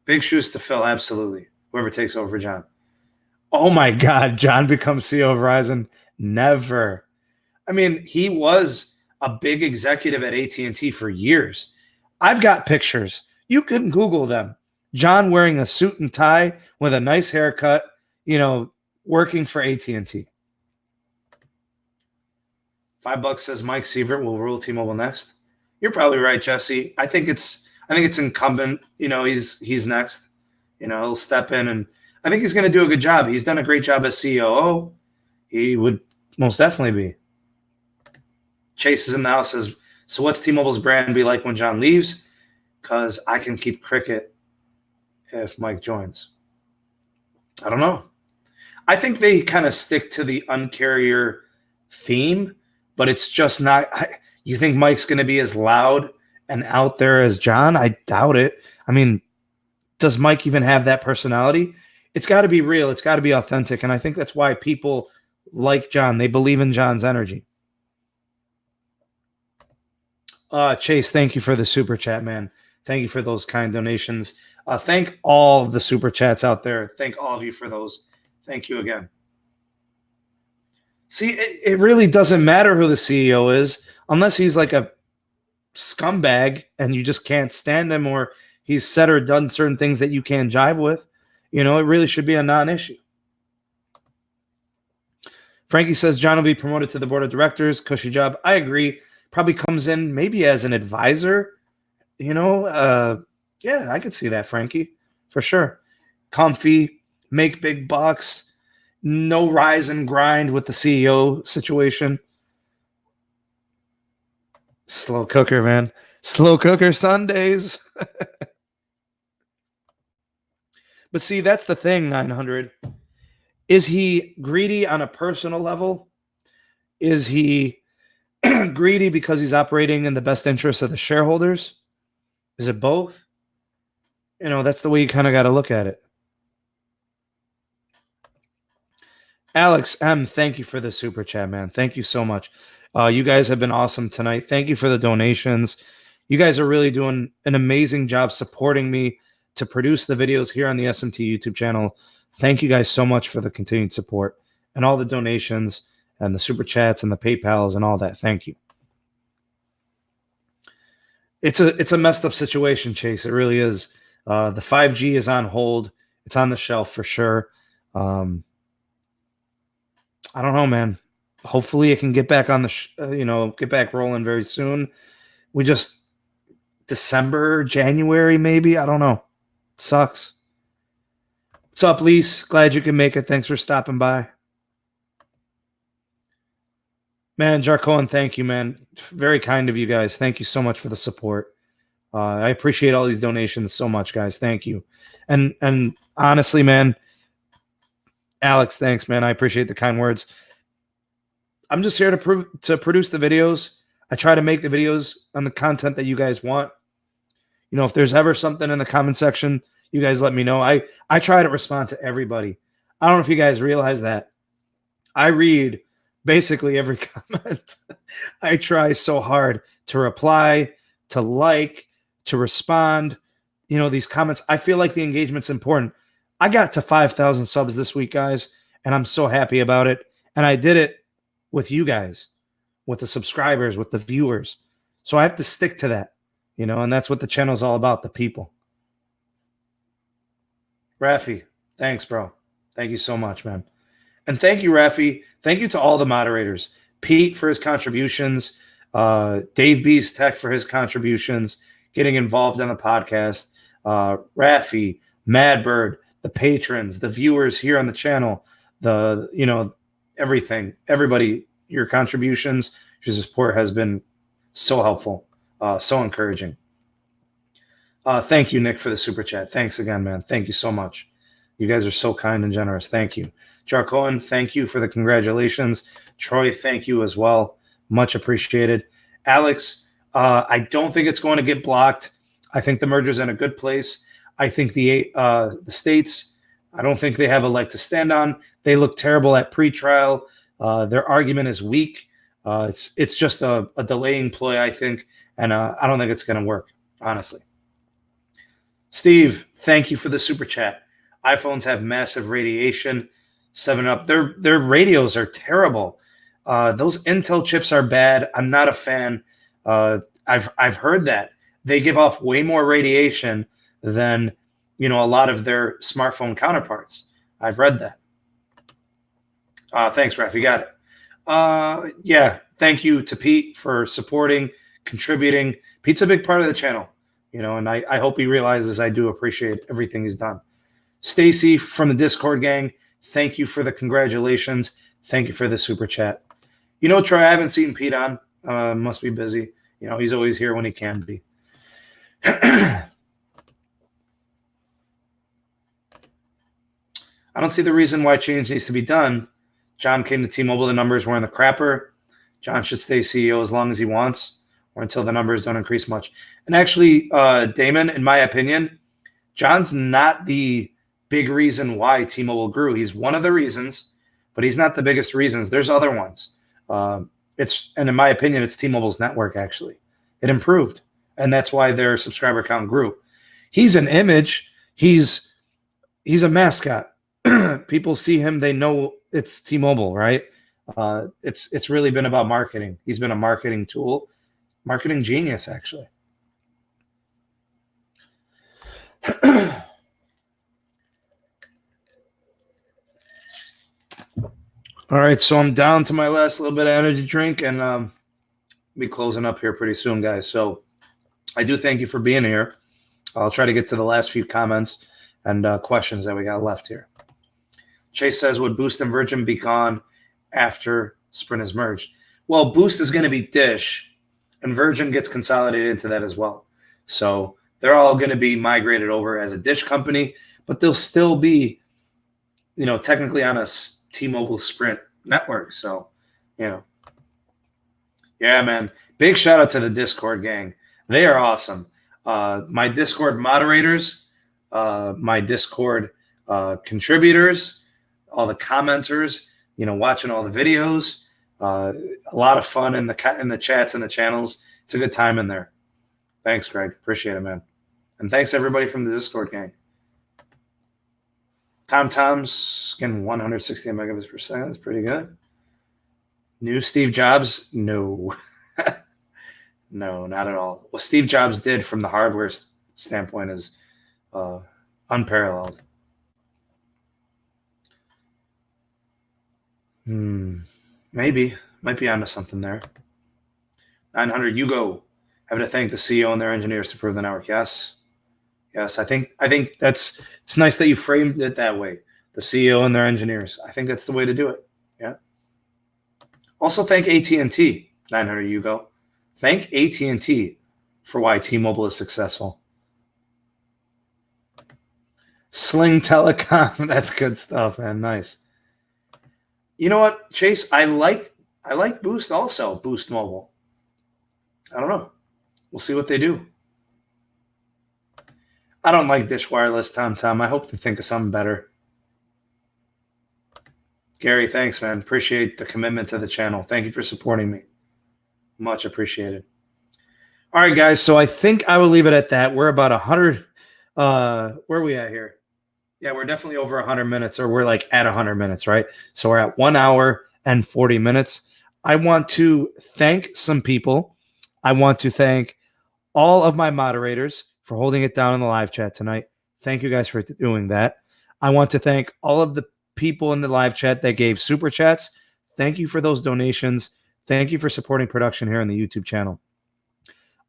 S1: Big shoes to fill, absolutely. Whoever takes over for John. Oh my God, John becomes CEO of Verizon. Never. I mean, he was a big executive at AT&T for years. I've got pictures. You can Google them. John wearing a suit and tie with a nice haircut, working for AT&T. $5 says Mike Sievert will rule T-Mobile next. You're probably right, Jesse. I think it's incumbent. He's next. He'll step in, and I think he's going to do a good job. He's done a great job as COO. He would most definitely be. Chase is in the house. Says, so what's T-Mobile's brand be like when John leaves? Because I can keep cricket if Mike joins. I don't know. I think they kind of stick to the uncarrier theme, but it's just not. You think Mike's going to be as loud and out there as John? I doubt it. I mean, does Mike even have that personality? It's got to be real. It's got to be authentic. And I think that's why people like John. They believe in John's energy. Chase, thank you for the super chat, man. Thank you for those kind donations. Thank all of the super chats out there. Thank all of you for those. Thank you again. See, it really doesn't matter who the CEO is unless he's like a scumbag and you just can't stand him, or he's said or done certain things that you can't jive with. It really should be a non-issue. Frankie says John will be promoted to the board of directors. Cushy job. I agree. Probably comes in maybe as an advisor. Yeah, I could see that, Frankie, for sure. Comfy, make big bucks. No rise and grind with the CEO situation. Slow cooker, man. Slow cooker Sundays. But see, that's the thing, 900. Is he greedy on a personal level? Is he greedy because he's operating in the best interest of the shareholders? Is it both? That's the way you kind of got to look at it. Alex M., thank you for the super chat, man. Thank you so much. You guys have been awesome tonight. Thank you for the donations. You guys are really doing an amazing job supporting me to produce the videos here on the SMT YouTube channel. Thank you guys so much for the continued support and all the donations and the super chats and the PayPals and all that. Thank you. It's a messed up situation, Chase. It really is. The 5G is on hold. It's on the shelf for sure. I don't know, man. Hopefully it can get back on the, get back rolling very soon. We just December, January, maybe. I don't know. It sucks. What's up, Lise? Glad you can make it. Thanks for stopping by. Man, Jarcoan, thank you, man. Very kind of you guys. Thank you so much for the support. I appreciate all these donations so much, guys. Thank you. And honestly, man, Alex, thanks, man. I appreciate the kind words. I'm just here to produce the videos. I try to make the videos on the content that you guys want. If there's ever something in the comment section, you guys let me know. I try to respond to everybody. I don't know if you guys realize that. I read basically every comment. I try so hard to reply, to like, to respond. These comments, I feel like the engagement's important. I got to 5,000 subs this week, guys, and I'm so happy about it. And I did it with you guys, with the subscribers, with the viewers. So I have to stick to that, and that's what the channel's all about, the people. Rafi, thanks, bro. Thank you so much, man. And thank you, Rafi. Thank you to all the moderators. Pete for his contributions, Dave B's Tech for his contributions, getting involved on the podcast, Rafi, Madbird, the patrons, the viewers here on the channel, everything, everybody, your contributions, your support has been so helpful, so encouraging. Thank you, Nick, for the super chat. Thanks again, man. Thank you so much. You guys are so kind and generous. Thank you. Jarcoan, thank you for the congratulations. Troy, thank you as well. Much appreciated. Alex, I don't think it's going to get blocked. I think the merger's in a good place. I think the states, I don't think they have a leg to stand on. They look terrible at pretrial. Their argument is weak. It's just a delaying ploy, I think, and I don't think it's going to work, honestly. Steve, thank you for the super chat. iPhones have massive radiation. 7-Up, their radios are terrible. Those Intel chips are bad. I'm not a fan. I've heard that they give off way more radiation than a lot of their smartphone counterparts. I've read that. Thanks, Raf. You got it. Yeah. Thank you to Pete for supporting, contributing. Pete's a big part of the channel, and I hope he realizes I do appreciate everything he's done. Stacy from the Discord gang, thank you for the congratulations. Thank you for the super chat. Troy, I haven't seen Pete on. Must be busy. He's always here when he can be. I don't see the reason why change needs to be done. John came to T-Mobile. The numbers were in the crapper. John should stay CEO as long as he wants or until the numbers don't increase much. And actually, Damon, in my opinion, John's not the big reason why T-Mobile grew. He's one of the reasons, but he's not the biggest reasons. There's other ones. And in my opinion, it's T-Mobile's network, actually. It improved, and that's why their subscriber count grew. He's an image. He's a mascot. People see him, they know it's T-Mobile, right? It's really been about marketing. He's been a marketing tool, marketing genius, actually. All right, so I'm down to my last little bit of energy drink, and I'll be closing up here pretty soon, guys. So I do thank you for being here. I'll try to get to the last few comments and questions that we got left here. Chase says, would Boost and Virgin be gone after Sprint is merged? Well, Boost is going to be Dish, and Virgin gets consolidated into that as well. So they're all going to be migrated over as a Dish company, but they'll still be, technically on a T-Mobile Sprint network. So, yeah, man. Big shout out to the Discord gang. They are awesome. My Discord moderators, my Discord contributors, all the commenters, watching all the videos. A lot of fun in the chats and the channels. It's a good time in there. Thanks, Greg. Appreciate it, man. And thanks everybody from the Discord gang. Tom's getting 160 megabits per second. That's pretty good. New Steve Jobs? No. No, not at all. What Steve Jobs did from the hardware standpoint is unparalleled. Maybe. Might be onto something there. 900, you go. Having to thank the CEO and their engineers to improve the network. Yes. Yes, I think it's nice that you framed it that way. The CEO and their engineers. I think that's the way to do it. Yeah. Also thank AT&T. 900, you go. Thank AT&T for why T-Mobile is successful. Sling Telecom. That's good stuff, man. Nice. You know what, Chase? I like Boost also. Boost Mobile. I don't know. We'll see what they do. I don't like Dish Wireless, Tom. I hope they think of something better. Gary, thanks, man. Appreciate the commitment to the channel. Thank you for supporting me. Much appreciated. All right, guys. So I think I will leave it at that. We're about 100. Where are we at here? Yeah, we're definitely over 100 minutes, or we're like at 100 minutes, right? So we're at 1 hour and 40 minutes. I want to thank some people. I want to thank all of my moderators for holding it down in the live chat tonight. Thank you guys for doing that. I want to thank all of the people in the live chat that gave super chats. Thank you for those donations. Thank you for supporting production here on the YouTube channel.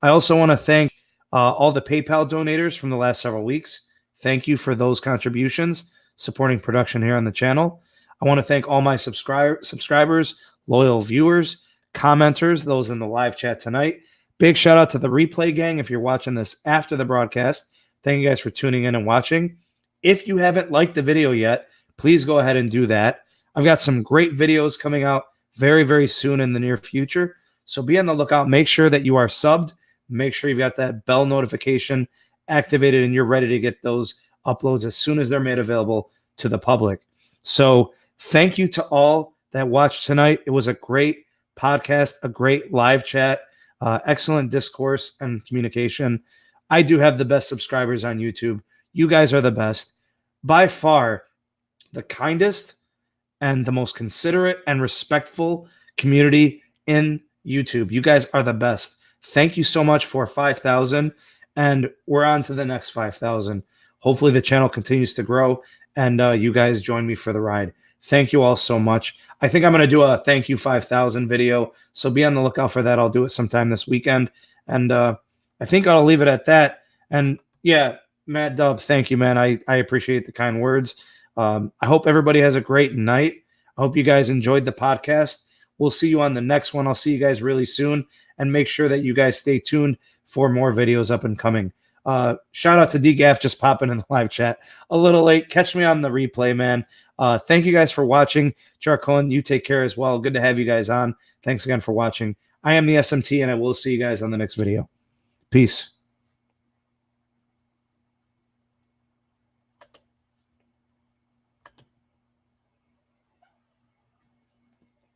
S1: I also want to thank all the PayPal donators from the last several weeks. Thank you for those contributions, supporting production here on the channel. I want to thank all my subscribers, loyal viewers, commenters, those in the live chat tonight. Big shout out to the replay gang. If you're watching this after the broadcast, thank you guys for tuning in and watching. If you haven't liked the video yet, please go ahead and do that. I've got some great videos coming out very, very soon in the near future. So be on the lookout. Make sure that you are subbed. Make sure you've got that bell notification activated and you're ready to get those uploads as soon as they're made available to the public. So thank you to all that watched tonight. It was a great podcast, a great live chat, excellent discourse and communication. I do have the best subscribers on YouTube. You guys are the best. By far, the kindest and the most considerate and respectful community in YouTube. You guys are the best. Thank you so much for 5,000. And we're on to the next 5,000. Hopefully the channel continues to grow and you guys join me for the ride. Thank you all so much. I think I'm going to do a thank you 5,000 video. So be on the lookout for that. I'll do it sometime this weekend. And I think I'll leave it at that. And yeah, Matt Dub, thank you, man. I appreciate the kind words. I hope everybody has a great night. I hope you guys enjoyed the podcast. We'll see you on the next one. I'll see you guys really soon. And make sure that you guys stay tuned for more videos up and coming. Shout out to DGAF just popping in the live chat. A little late. Catch me on the replay, man. Thank you guys for watching. Jarkon, you take care as well. Good to have you guys on. Thanks again for watching. I am the SMT, and I will see you guys on the next video. Peace.